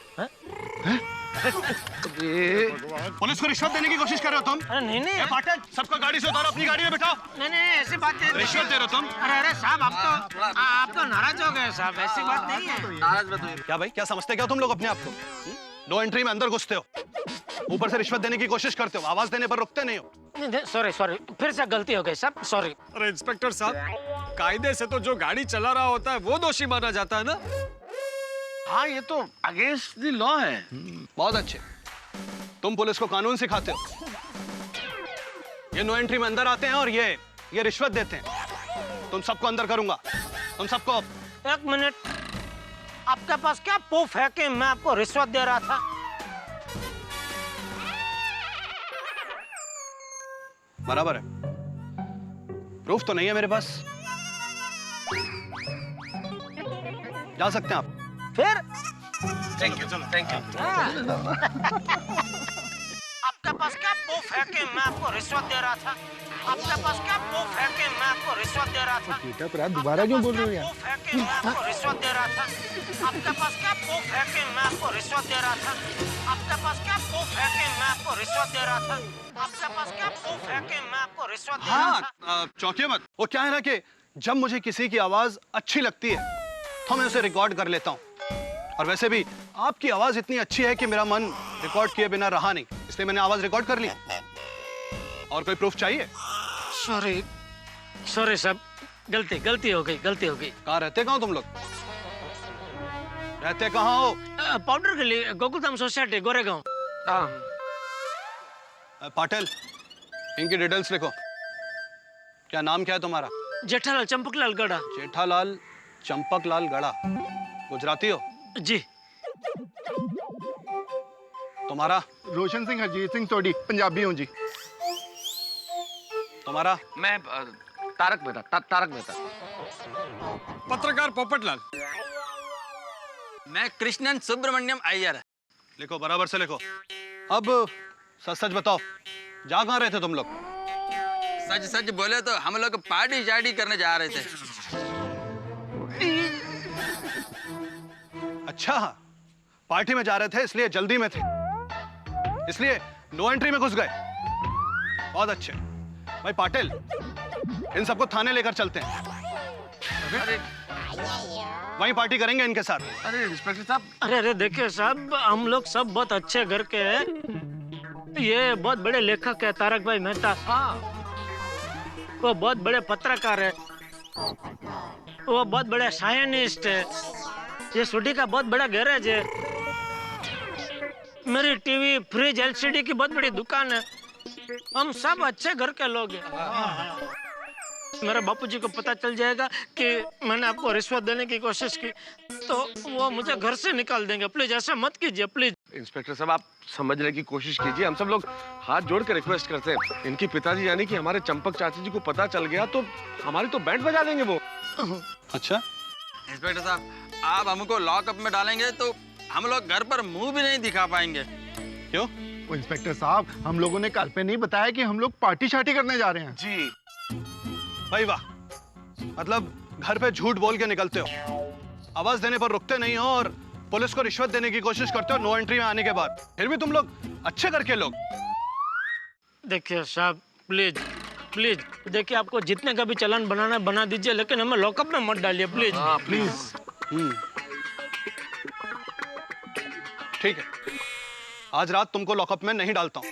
पुलिस को रिश्वत देने की कोशिश कर रहे हो तुम? अरे नहीं। पाठक, सबको गाड़ी से उतारो, अपनी गाड़ी में बैठाओ। नहीं, ऐसी बात नहीं। रिश्वत दे रहे हो तुम? अरे साहब, आप तो नाराज हो गए साहब, ऐसी बात नहीं है। नाराज मत होइए। क्या भाई, क्या समझते क्या तुम लोग अपने आप को? नो एंट्री में अंदर घुसते हो, ऊपर से रिश्वत देने की कोशिश करते हो, आवाज देने पर रुकते नहीं हो। सॉरी, फिर से गलती हो गई साहब, सॉरी। अरे इंस्पेक्टर साहब, कायदे से तो जो गाड़ी चला रहा होता है वो दोषी माना जाता है ना? हाँ, ये तो अगेंस्ट द लॉ है। बहुत अच्छे, तुम पुलिस को कानून सिखाते हो। ये नो एंट्री में अंदर आते हैं और ये रिश्वत देते हैं। तुम सबको अंदर करूंगा, तुम सबको। 1 मिनट, आपके पास क्या प्रूफ है कि मैं आपको रिश्वत दे रहा था? बराबर है, प्रूफ तो नहीं है मेरे पास। जा सकते हैं आप। फिर थैंक यू, चलो थैंक यू। आपके पास क्या प्रूफ है कि मैं आपको रिश्वत दे रहा था? आपके पास क्या प्रूफ है कि मैं आपको रिश्वत दे रहा था? बेटा पर दोबारा क्यों बोल रहे हो यार? प्रूफ है कि मैं आपको रिश्वत दे रहा था? आपके पास क्या प्रूफ है कि मैं आपको रिश्वत दे रहा था? आपके पास क्या प्रूफ है कि मैं आपको रिश्वत दे रहा था? आपके पास क्या प्रूफ है कि मैं आपको रिश्वत दे रहा था? हाँ, चौंकिए मत। वो क्या है ना कि जब मुझे किसी की आवाज अच्छी लगती है तो मैं उसे रिकॉर्ड कर लेता हूँ। और वैसे भी आपकी आवाज इतनी अच्छी है कि मेरा मन रिकॉर्ड किए बिना रहा नहीं, इसलिए मैंने आवाज रिकॉर्ड कर ली। और कोई प्रूफ चाहिए? सॉरी साहब, गलती हो गई। कहाँ रहते कहाँ तुम लोग? रहते कहाँ हो? पाउडर के लिए गोकुलधाम सोसाइटी, गोरेगांव। पाटिल, इनकी डिटेल्स लिखो। क्या नाम क्या है तुम्हारा? जेठालाल चंपकलाल गड़ा। जेठालाल चंपकलाल गड़ा। गुजराती हो? जी। तुम्हारा? रोशन सिंह हरजीत सिंह सोडी, पंजाबी हूँ जी। तुम्हारा? मैं तारक मेहता। पत्रकार पोपटलाल। मैं कृष्णन सुब्रमण्यम अय्यर। लिखो, बराबर से लिखो। अब सच बताओ, जा कहाँ रहे थे तुम लोग? सच बोले तो हम लोग पार्टी शार्टी करने जा रहे थे। अच्छा, पार्टी में जा रहे थे, इसलिए जल्दी में थे। इसलिए नो एंट्री में घुस गए। बहुत अच्छे भाई पाटिल, इन सबको थाने लेकर चलते हैं। वहीं पार्टी करेंगे इनके साथ। अरे इंस्पेक्टर साहब, अरे देखिए साहब, हम लोग सब बहुत अच्छे घर के हैं। ये बहुत बड़े लेखक है तारक भाई मेहता। हाँ, वो बहुत बड़े पत्रकार है, वो बहुत बड़े साइंटिस्ट है। ये सूटी का बहुत बड़ा गैरेज है। मेरी टीवी, फ्रिज, एलसीडी की बहुत बड़ी दुकान है। हम सब अच्छे घर के लोग हैं। मेरे बापूजी को पता चल जाएगा कि मैंने आपको रिश्वत देने की कोशिश की तो वो मुझे घर से निकाल देंगे। प्लीज ऐसा मत कीजिए प्लीज। इंस्पेक्टर साहब, आप समझने की कोशिश कीजिए। हम सब लोग हाथ जोड़ के रिक्वेस्ट करते हैं। इनके पिताजी यानी कि हमारे चंपक चाचा जी को पता चल गया तो हमारी तो बैंड बजा देंगे वो। अच्छा इंस्पेक्टर साहब, आप हमको लॉकअप में डालेंगे तो हम लोग घर पर मुंह भी नहीं दिखा पाएंगे। क्यों? वो इंस्पेक्टर साहब, हम लोगों ने कल पे नहीं बताया कि हम लोग पार्टी शार्टी करने जा रहे हैं। जी भाई वाह, मतलब घर पे झूठ बोल के निकलते हो, आवाज देने पर रुकते नहीं हो और पुलिस को रिश्वत देने की कोशिश करते हो नो एंट्री में आने के बाद। फिर भी तुम लोग अच्छे घर के लोग। देखिए साहब, प्लीज प्लीज, देखिए आपको जितने का भी चालान बनाना बना दीजिए, लेकिन हमें लॉकअप में मत डालिए प्लीज। प्लीज। ठीक है, आज रात तुमको लॉकअप में नहीं डालता हूं,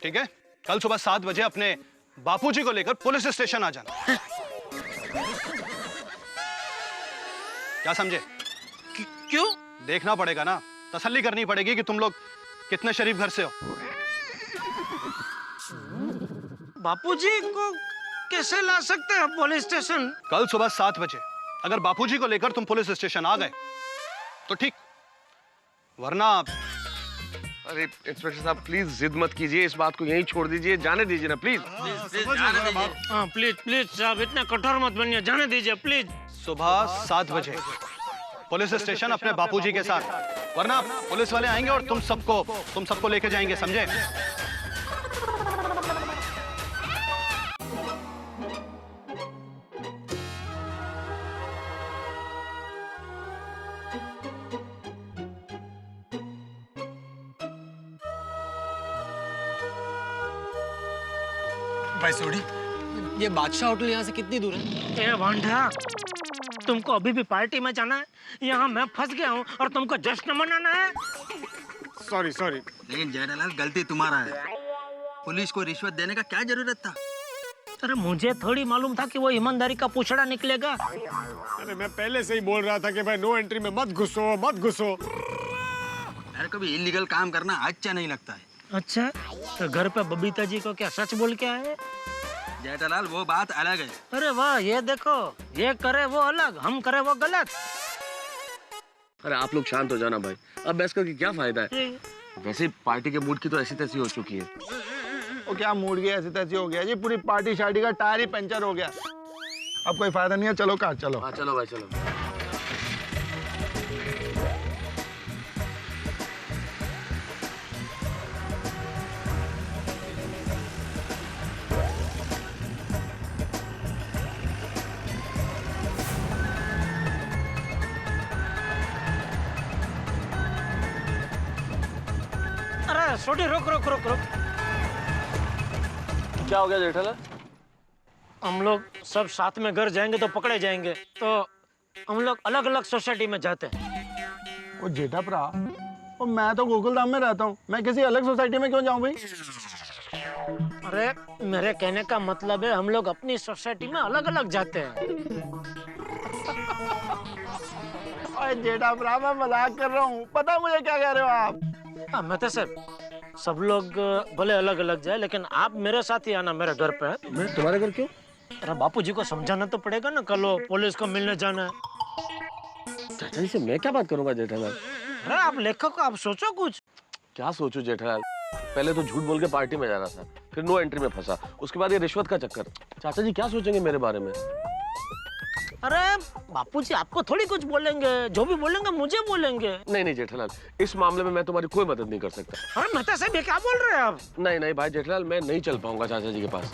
ठीक है? कल सुबह 7 बजे अपने बापूजी को लेकर पुलिस स्टेशन आ जाना। क्या समझे? क्यों? देखना पड़ेगा ना, तसल्ली करनी पड़ेगी कि तुम लोग कितने शरीफ घर से हो। बापूजी को कैसे ला सकते हैं पुलिस स्टेशन? कल सुबह 7 बजे अगर बापूजी को लेकर तुम पुलिस स्टेशन आ गए तो ठीक, वरना। अरे इंस्पेक्टर साहब, प्लीज जिद मत कीजिए, इस बात को यहीं छोड़ दीजिए, जाने दीजिए ना प्लीज। हाँ प्लीज प्लीज साहब, इतना कठोर मत बनिए, जाने दीजिए प्लीज। सुबह 7 बजे पुलिस स्टेशन अपने बापूजी के साथ, वरना पुलिस वाले आएंगे और तुम सबको लेके जाएंगे, समझे? भाई सोडी, ये बादशाह होटल यहाँ से कितनी दूर है? ए वांडा, तुमको अभी भी पार्टी में जाना है? यहाँ मैं फंस गया हूँ और तुमको जश्न मनाना है? सॉरी सॉरी, लेकिन जेठालाल गलती तुम्हारा है। पुलिस को रिश्वत देने का क्या जरूरत था? अरे मुझे थोड़ी मालूम था कि वो ईमानदारी का पूछड़ा निकलेगा। अरे मैं पहले से ही बोल रहा था कि भाई नो एंट्री में मत घुसो मत घुसो। यार कभी इलीगल काम करना अच्छा नहीं लगता है। अच्छा, तो घर पे बबीता जी को क्या सच बोल के आए? जेठालाल वो बात अलग है। अरे वाह, ये देखो, ये करे वो अलग, हम करे वो गलत। अरे आप लोग शांत हो जाना भाई, अब बहस करके क्या फायदा है? वैसे पार्टी के मूड की तो ऐसी तैसी हो चुकी है। वो क्या मूड गया, ऐसी तैसी हो गया जी, पूरी पार्टी शार्टी का टायर ही पंचर हो गया। अब कोई फायदा नहीं है, चलो कार चलो। हाँ चलो भाई चलो। अरे छोटी रुक रुक रुक रुक। क्या हो गया जेठालाल? हम लोग सब साथ में घर जाएंगे तो पकड़े जाएंगे, तो हम लोग अलग अलग सोसाइटी में जाते हैं। वो जेठा भरा, और मैं तो गोकुलधाम में रहता हूँ, मैं किसी अलग सोसाइटी में क्यों जाऊँ भाई? अरे मेरे कहने का मतलब है हम लोग अपनी सोसाइटी में अलग अलग जाते हैं। अरे जेठा भरा, मैं मजाक कर रहा हूँ, पता मुझे क्या कह रहे हो आप? हाँ मैं सर, सब लोग भले अलग अलग जाए लेकिन आप मेरे साथ ही आना मेरे घर पे। मैं तुम्हारे घर क्यों? अरे बापूजी को समझाना तो पड़ेगा ना, कल पुलिस को मिलने जाना है। चाचा जी से मैं क्या बात करूंगा जेठालाल? अरे आप लेखक, आप सोचो कुछ। क्या सोचूं जेठालाल? पहले तो झूठ बोल के पार्टी में जा रहा था, फिर नो एंट्री में फंसा, उसके बाद ये रिश्वत का चक्कर। चाचा जी क्या सोचेंगे मेरे बारे में? अरे बापूजी आपको थोड़ी कुछ बोलेंगे, जो भी बोलेंगे मुझे बोलेंगे। नहीं नहीं जेठालाल, इस मामले में मैं तुम्हारी कोई मदद नहीं कर सकता। अरे मेहता साहब, ये क्या बोल रहे हैं आप? नहीं नहीं भाई जेठालाल, मैं नहीं चल पाऊंगा चाचा जी के पास।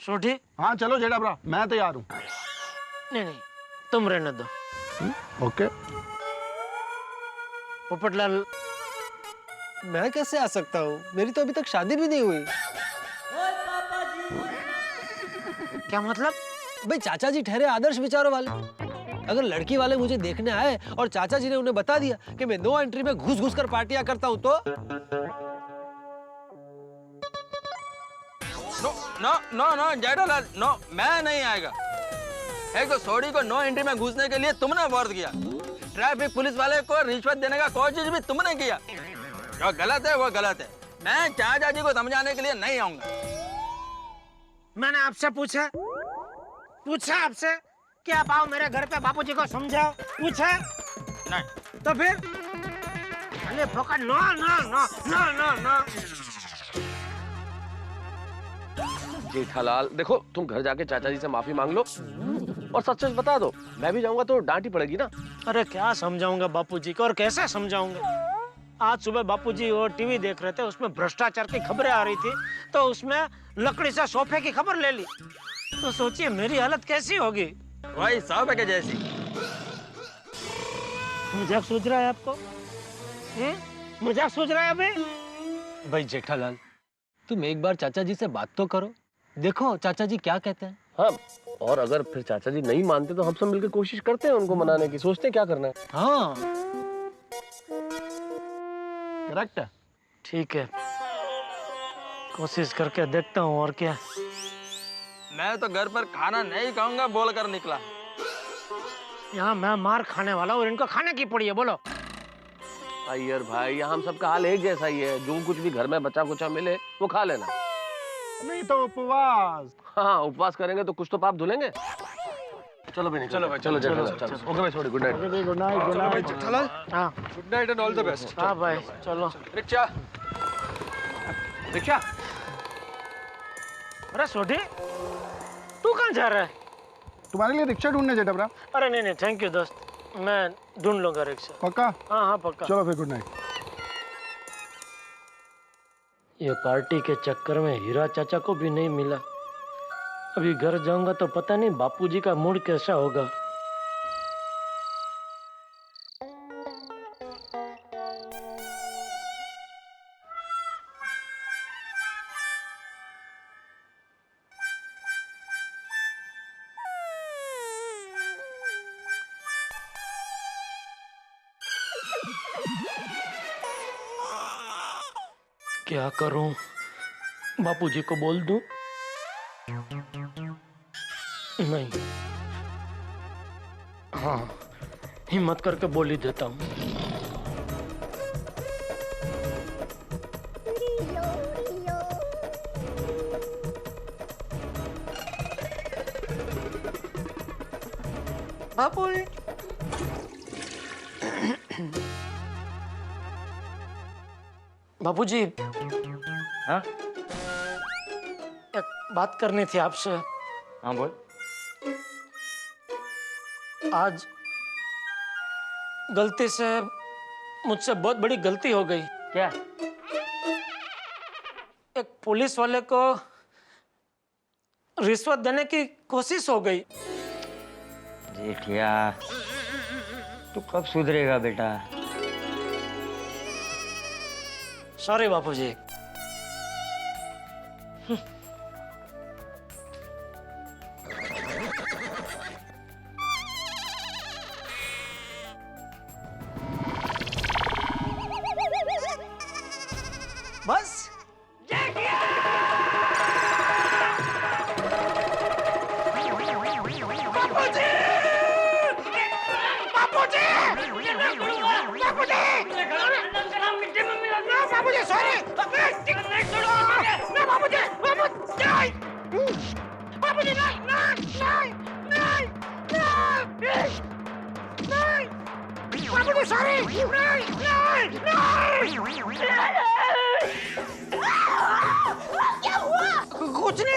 सोठी? हाँ चलो जेठा भरा, मैं तैयार हूँ। नहीं नहीं, तुम रहने दो। ओके। पोपटलाल, मैं कैसे आ सकता हूँ? मेरी तो अभी तक शादी भी नहीं हुई। क्या मतलब? भाई चाचा जी ठहरे आदर्श विचारों वाले। अगर लड़की वाले मुझे देखने आए और चाचा जी ने उन्हें बता दिया कि मैं नो एंट्री में घुस घुस कर पार्टियां करता हूँ तो नो जेठालाल, नो, मैं नहीं आएगा। एक तो सोडी को नो एंट्री में घुसने के लिए तुमने फोर्स किया, ट्रैफिक पुलिस वाले को रिश्वत देने का कोशिश भी तुमने किया। जो गलत है वो गलत है। मैं चाचा जी को समझाने के लिए नहीं आऊंगा। मैंने आपसे पूछा आपसे कि आप आओ मेरे घर पे बापूजी को समझाओ, पूछा नहीं तो फिर अरे फोकट no no no no no no. Jethalal देखो, तुम घर जाके चाचा जी से माफी मांग लो और सच सच बता दो। मैं भी जाऊंगा तो डांट ही पड़ेगी ना। अरे क्या समझाऊंगा बापूजी को और कैसे समझाऊंगा? आज सुबह बापूजी वो टीवी देख रहे थे, उसमें भ्रष्टाचार की खबरें आ रही थी, तो उसमें लकड़ी से सोफे की खबर ले ली। तो सोचिए मेरी हालत कैसी होगी। वही सोफे के जैसी। मजाक सूझ रहा है आपको? मजाक सूझ रहा है अभी? भाई जेठालाल, तुम एक बार चाचा जी से बात तो करो, देखो चाचा जी क्या कहते हैं। हाँ, और अगर फिर चाचा जी नहीं मानते तो हम सब मिलकर कोशिश करते हैं उनको मनाने की, सोचते हैं क्या करना है। हाँ करेक्ट है, ठीक है, कोशिश करके देखता हूँ। और क्या? मैं तो घर पर खाना नहीं खाऊंगा बोलकर निकला। यहाँ मैं मार खाने वाला और इनको खाने की पड़ी है। बोलो अय्यर भाई, यहाँ हम सबका हाल एक जैसा ही है। जो कुछ भी घर में बचा कुचा मिले वो खा लेना। नहीं तो उपवास। हाँ, उपवास करेंगे तो कुछ तो पाप धुलेंगे। चलो भाई, चलो भाई, चलो चलो। ओके भाई, sorry, good night. Good night, good night. Jethalal, हाँ good night and all the best. हाँ भाई, चलो। Rickshaw rickshaw. अरे सोडी, तू कहाँ जा रहा है? तुम्हारे लिए रिक्शा ढूंढने जेठाब्रा। अरे नहीं नहीं, थैंक यू दोस्त, मैं ढूंढ लूंगा रिक्शा। पक्का? हाँ हाँ पक्का। चलो फिर, गुड नाइट। ये पार्टी के चक्कर में हीरा चाचा को भी नहीं मिला। अभी घर जाऊंगा तो पता नहीं बापूजी का मूड कैसा होगा। क्या करूं? बापूजी को बोल दूं? नहीं, हाँ, हिम्मत करके बोल ही देता हूं। बापूजी, बापूजी, हाँ एक बात करनी थी आपसे। हाँ बोल। आज गलती से मुझसे बहुत बड़ी गलती हो गई। क्या? एक पुलिस वाले को रिश्वत देने की कोशिश हो गई। जेठिया, तू कब सुधरेगा बेटा? सॉरी बापूजी। बस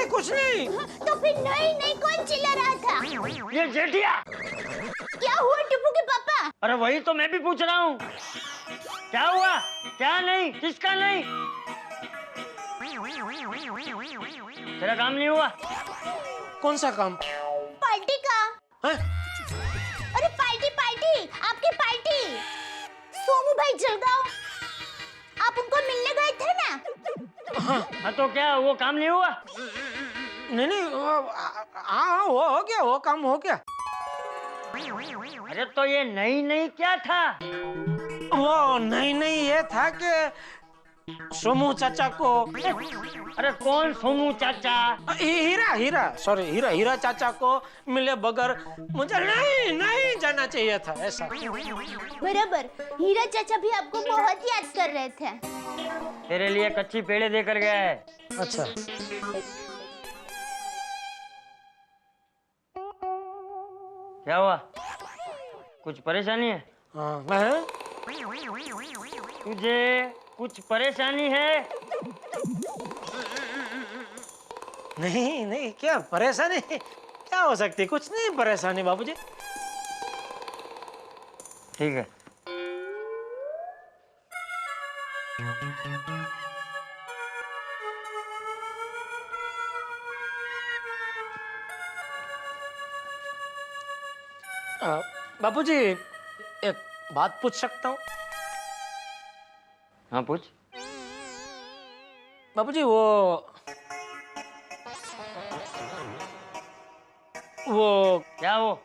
कुछ नहीं। तो फिर नहीं नहीं कौन चिल्ला रहा था? ये जेठिया। क्या हुआ टुप्पू के पापा? अरे वही तो मैं भी पूछ रहा हूँ, क्या हुआ? क्या नहीं? किसका नहीं? तेरा काम नहीं हुआ? कौन सा काम? पार्टी का। है? अरे पार्टी, आपकी पार्टी। सोमू भाई जलगांव, आप उनको हाँ तो क्या वो काम नहीं हुआ? नहीं नहीं हाँ हो गया, वो काम हो गया। अरे तो ये नई नई क्या था? वो नहीं ये था कि सोमू चाचा को। अरे कौन सोमू चाचा? हीरा चाचा को मिले बगैर मुझे नहीं जाना चाहिए था, ऐसा। बराबर, हीरा चाचा भी आपको बहुत याद कर रहे थे। तेरे लिए कच्ची पेड़े देकर गया है। अच्छा। क्या हुआ? कुछ परेशानी है? हाँ। तुझे कुछ परेशानी है? नहीं क्या परेशानी क्या हो सकती? कुछ नहीं परेशानी बाबूजी। ठीक है। बाबूजी एक बात पूछ सकता हूँ? हाँ पूछ। बाबूजी वो क्या वो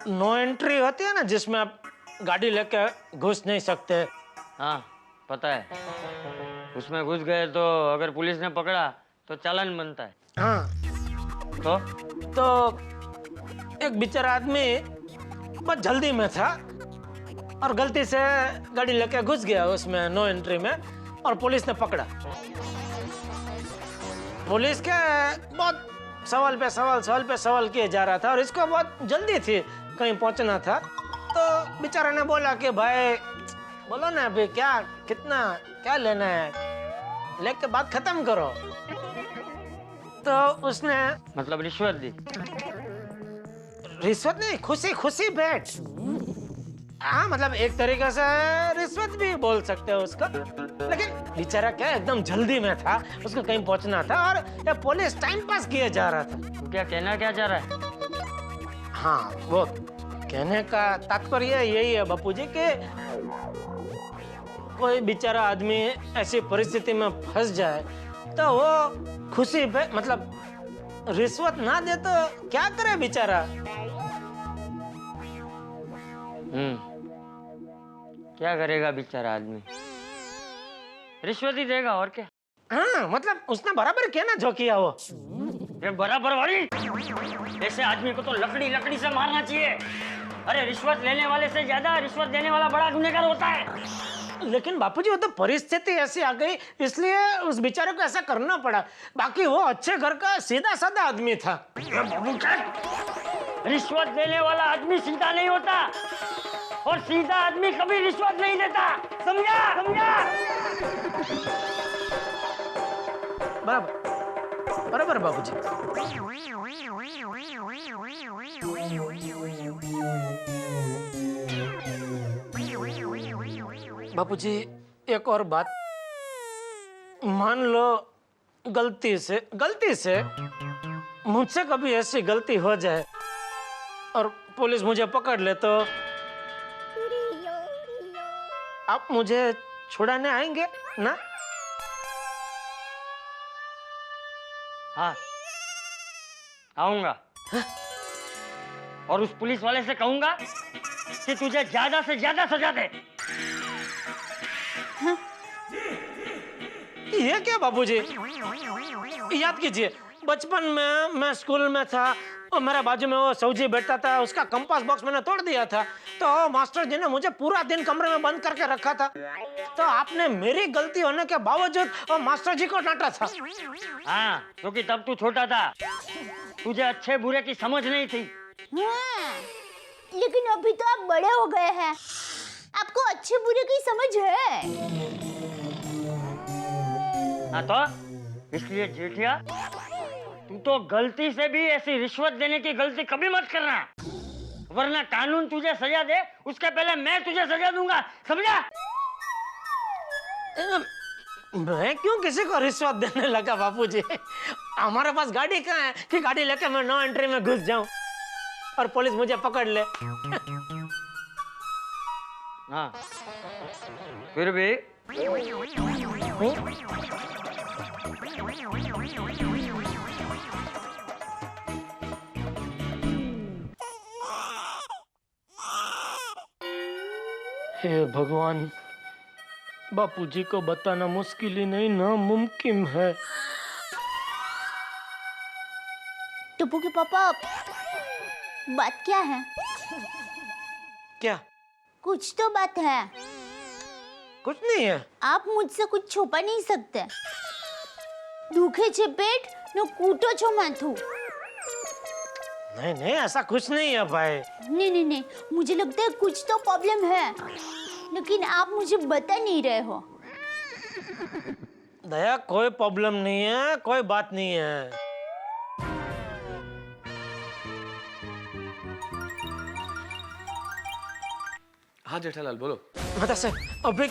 नो एंट्री होती है ना, जिसमें आप गाड़ी लेके घुस नहीं सकते। हाँ पता है, उसमें घुस गए तो अगर पुलिस ने पकड़ा तो चालान बनता है। हाँ तो एक बेचारा आदमी बहुत जल्दी में था और गलती से गाड़ी लेके घुस गया उसमें नो एंट्री में, और पुलिस ने पकड़ा। पुलिस के बहुत सवाल पे सवाल किए जा रहा था और इसको बहुत जल्दी थी, कहीं पहुंचना था। तो बेचारा ने बोला कि भाई बोलो ना अभी क्या लेना है, लेके बात खत्म करो। तो उसने मतलब रिश्वत दी? रिश्वत नहीं, खुशी बैठ। हाँ मतलब एक तरीके से रिश्वत भी बोल सकते हो उसका, लेकिन बेचारा क्या एकदम जल्दी में था, उसको कहीं पहुंचना था और ये पुलिस टाइम पास किए जा रहा था। तू क्या कहना क्या चाह रहा है? हाँ वो कहने का तात्पर्य यही है बापूजी कि कोई बेचारा आदमी ऐसी परिस्थिति में फंस जाए तो वो खुशी पे मतलब रिश्वत ना दे तो क्या करे बेचारा। क्या करेगा बेचारा आदमी? रिश्वत ही देगा और क्या। हाँ मतलब उसने बराबर किया ना जो किया वो। ये बराबर वाली, ऐसे आदमी को तो लकड़ी से मारना चाहिए। अरे रिश्वत लेने वाले से ज्यादा रिश्वत देने वाला बड़ा गुनहगार होता है। लेकिन बापूजी वो तो परिस्थिति ऐसी आ गई इसलिए उस बेचारे को ऐसा करना पड़ा, बाकी वो अच्छे घर का सीधा साधा आदमी था। रिश्वत देने वाला आदमी सीधा नहीं होता और सीधा आदमी कभी रिश्वत नहीं देता, समझा? बराबर बाबूजी। बापूजी एक और बात, मान लो गलती से मुझसे कभी ऐसी गलती हो जाए और पुलिस मुझे पकड़ ले तो आप मुझे छुड़ाने आएंगे ना? हाँ आऊंगा। और उस पुलिस वाले से कहूंगा कि तुझे ज्यादा से ज्यादा सजा दे। ये क्या बाबूजी? याद कीजिए बचपन में मैं स्कूल में था और मेरे बाजू में वो सौजी बैठता था, उसका कंपास बॉक्स मैंने तोड़ दिया था तो मास्टर जी ने मुझे पूरा दिन कमरे में बंद करके रखा था। तो आपने मेरी गलती होने के बावजूद वो मास्टर जी को डांटा था। हाँ क्योंकि तब तू छोटा था, तुझे अच्छे बुरे की समझ नहीं थी। हाँ, लेकिन अभी तो आप बड़े हो गए हैं, आपको अच्छे बुरे की समझ है। हाँ तो इसलिए जेठिया तू तो गलती से भी ऐसी रिश्वत देने की गलती कभी मत करना, वरना कानून तुझे सजा दे उसके पहले मैं तुझे सजा दूंगा, समझा? मैं क्यों किसी को रिश्वत देने लगा बापूजी? हमारे पास गाड़ी कहाँ है कि गाड़ी लेके मैं नो एंट्री में घुस जाऊं और पुलिस मुझे पकड़ ले। हाँ फिर भी हे भगवान, बापूजी को बताना मुश्किल ही नहीं नामुमकिन है। टप्पू के पापा, बात क्या है? क्या? कुछ तो बात है। कुछ नहीं है। आप मुझसे कुछ छुपा नहीं सकते। दुखे छे पेट न कूटो छो माथू। नहीं नहीं, ऐसा कुछ नहीं है भाई। नहीं, मुझे लगता है कुछ तो प्रॉब्लम है, लेकिन आप मुझे बता नहीं रहे हो। दया, कोई प्रॉब्लम नहीं है, कोई बात नहीं है। हाँ जेठालाल बोलो। मतलब सर, अभी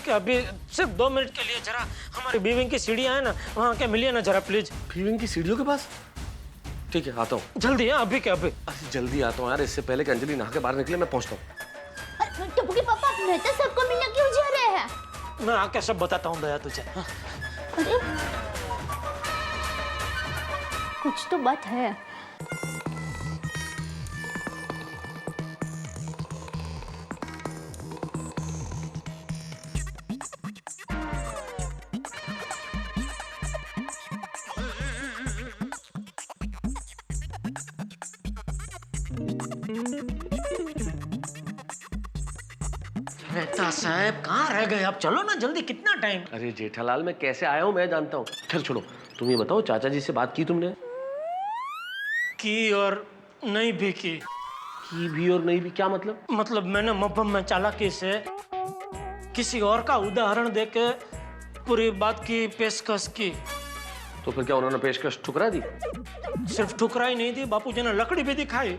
सिर्फ 2 मिनट के लिए जरा हमारी बीविंग की सीढ़ियाँ है ना, वहाँ के मिलिए ना जरा प्लीज। बीविंग की सीढ़ियों के पास? ठीक है, आता हूँ। जल्दी है, अभी के अभी। अरे जल्दी आता हूँ यार, इससे पहले कि अंजलि नहा के बाहर निकले मैं पहुँचता हूँ। टप्पू के पापा, मैं तो सबको मिलने क्यों जा रहे हैं? मैं आके सब बताता हूँ दया तुझे। अरे कुछ तो बात है। मेहता साहब कहाँ रह गए आप? चलो ना जल्दी, कितना टाइम? अरे जेठालाल, मैं कैसे आया हूँ मैं जानता हूँ। खैर छोड़ो, तुम ये बताओ चाचा जी से बात की तुमने? की और नहीं भी की। की भी और नहीं भी क्या मतलब? मतलब मैंने मब्बम में चालाकी से किसी और का उदाहरण देके पूरी बात की पेशकश की। तो फिर क्या उन्होंने पेशकश ठुकरा दी? सिर्फ ठुकराई नहीं दी, बापूजी ने लकड़ी भी दिखाई।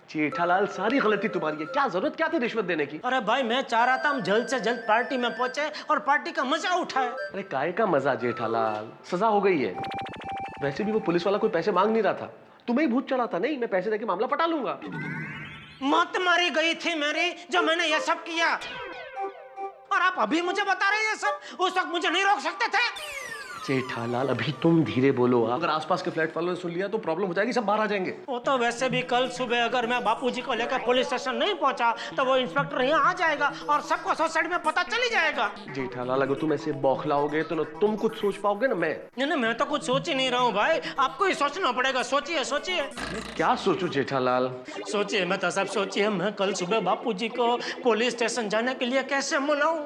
जेठालाल, सारी गलती तुम्हारी है। क्या जरूरत क्या थी रिश्वत देने की? अरे भाई, मैं चाह रहा था हम जल्द से जल्द पार्टी में पहुंचे और पार्टी का मजा उठाए। अरे काय का मजा जेठालाल, सजा हो गई है। वैसे भी वो पुलिस वाला कोई पैसे मांग नहीं रहा था, तुम्हें ही भूत चढ़ा था। नहीं, मैं पैसे देके मामला पटा लूंगा। मौत मारी गई थी मेरी जब मैंने ये सब किया, और आप अभी मुझे बता रहे हैं ये सब? उस वक्त मुझे नहीं रोक सकते थे? जेठालाल, अभी तुम धीरे बोलो। अगर आसपास के फ्लैट वालों ने सुन लिया तो प्रॉब्लम हो जाएगी, सब बाहर आ जाएंगे। वो तो वैसे भी कल सुबह अगर मैं बापूजी को लेकर पुलिस स्टेशन नहीं पहुंचा तो वो इंस्पेक्टर यहाँ आ जाएगा और सबको सोसाइटी में पता चली जाएगा। जेठालाल, अगर तुम ऐसे बौखलाओगे तो ना तुम कुछ सोच पाओगे ना मैं। नहीं, मैं तो कुछ सोच ही नहीं रहा हूँ भाई, आपको ही सोचना पड़ेगा। सोचिए सोचिए। क्या सोचूं जेठालाल? सोचिए, मैं तो सब सोचिए। मैं कल सुबह बापूजी को पुलिस स्टेशन जाने के लिए कैसे बुलाऊं?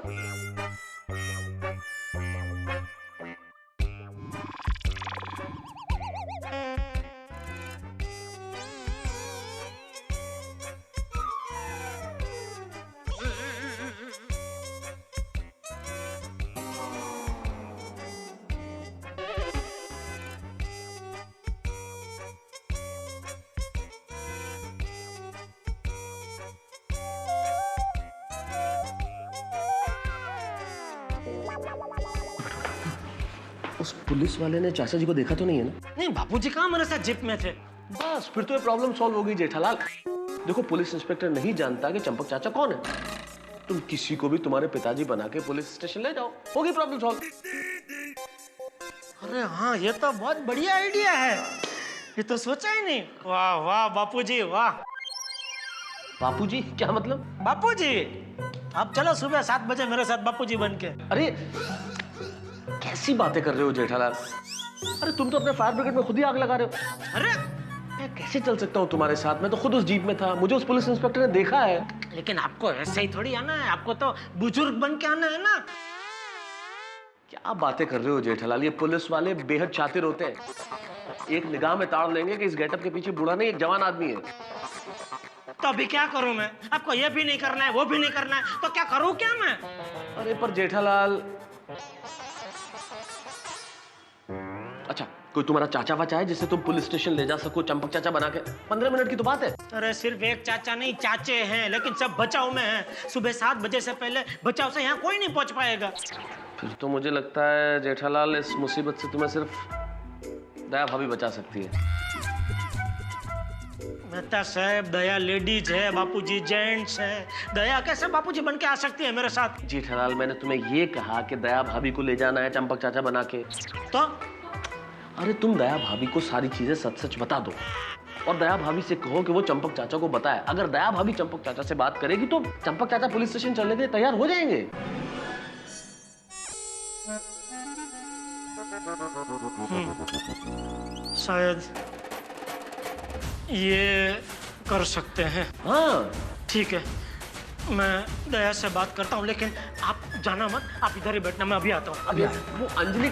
उस पुलिस वाले ने चाचा जी को देखा तो नहीं है ना? नहीं, बापूजी कहाँ मेरे साथ जिप में थे। बस फिर तो ये प्रॉब्लम सॉल्व हो गई जेठालाल। देखो, पुलिस इंस्पेक्टर नहीं जानता कि चंपक चाचा कौन है। तुम किसी को भी तुम्हारे पिताजी बना के पुलिस स्टेशन ले जाओ, होगी प्रॉब्लम सॉल्व। अरे हाँ, ये तो बहुत बढ़िया आइडिया है, ये तो सोचा ही नहीं। वाह वाह बापूजी, वाह। बापूजी क्या मतलब? बापूजी, आप चलो सुबह 7 बजे मेरे साथ बापूजी बन के। अरे कैसी बातें कर रहे हो जेठालाल? अरे तुम तो अपने फायर ब्रिगेड में खुद ही आग लगा रहे हो। अरे मैं कैसे चल सकता हूँ तुम्हारे साथ? मैं तो खुद उस जीप में था, मुझे उस पुलिस इंस्पेक्टर ने देखा है। लेकिन आपको ऐसे ही थोड़ी आना है, आपको तो बुजुर्ग बन के आना है ना। क्या बातें कर रहे हो जेठालाल? ये पुलिस वाले बेहद शातिर होते हैं, एक निगाह में ताड़ लेंगे कि इस गेटअप के पीछे बूढ़ा नहीं, एक जवान आदमी है। तो अभी क्या करूं मैं? आपको ये भी नहीं करना है, वो भी नहीं करना है, तो क्या करूं क्या मैं? अरे पर जेठालाल, अच्छा कोई तुम्हारा चाचा वाचा है जिससे तुम पुलिस स्टेशन ले जा सको, चंपक चाचा बना के? 15 मिनट की तो बात है। अरे सिर्फ एक चाचा नहीं, चाचे हैं, लेकिन सब बचाव में हैं। सुबह 7 बजे से पहले बचाव से यहाँ कोई नहीं पहुंच पाएगा। फिर तो मुझे लगता है जेठालाल, इस मुसीबत से तुम्हें सिर्फ दया भाभी बचा सकती है। मेहता साहब, दया लेडीज है, बापूजी जेंट्स है। दया कैसे बापूजी बन के आ सकती है मेरे साथ? जेठालाल, मैंने तुम्हें ये कहा कि दया भाभी को ले जाना है चंपक चाचा बना के। तो अरे तुम दया भाभी को सारी चीजें सच सच बता दो और दया भाभी से कहो कि वो चंपक चाचा को बताए। अगर दया भाभी चंपक चाचा से बात करेगी तो चंपक चाचा पुलिस स्टेशन चलने के लिए तैयार हो जाएंगे। शायद ये कर सकते हैं। हाँ ठीक है, मैं दया से बात करता हूँ, लेकिन आप जाना मत, आप इधर ही बैठना, मैं अभी आता हूँ। वो अंजलि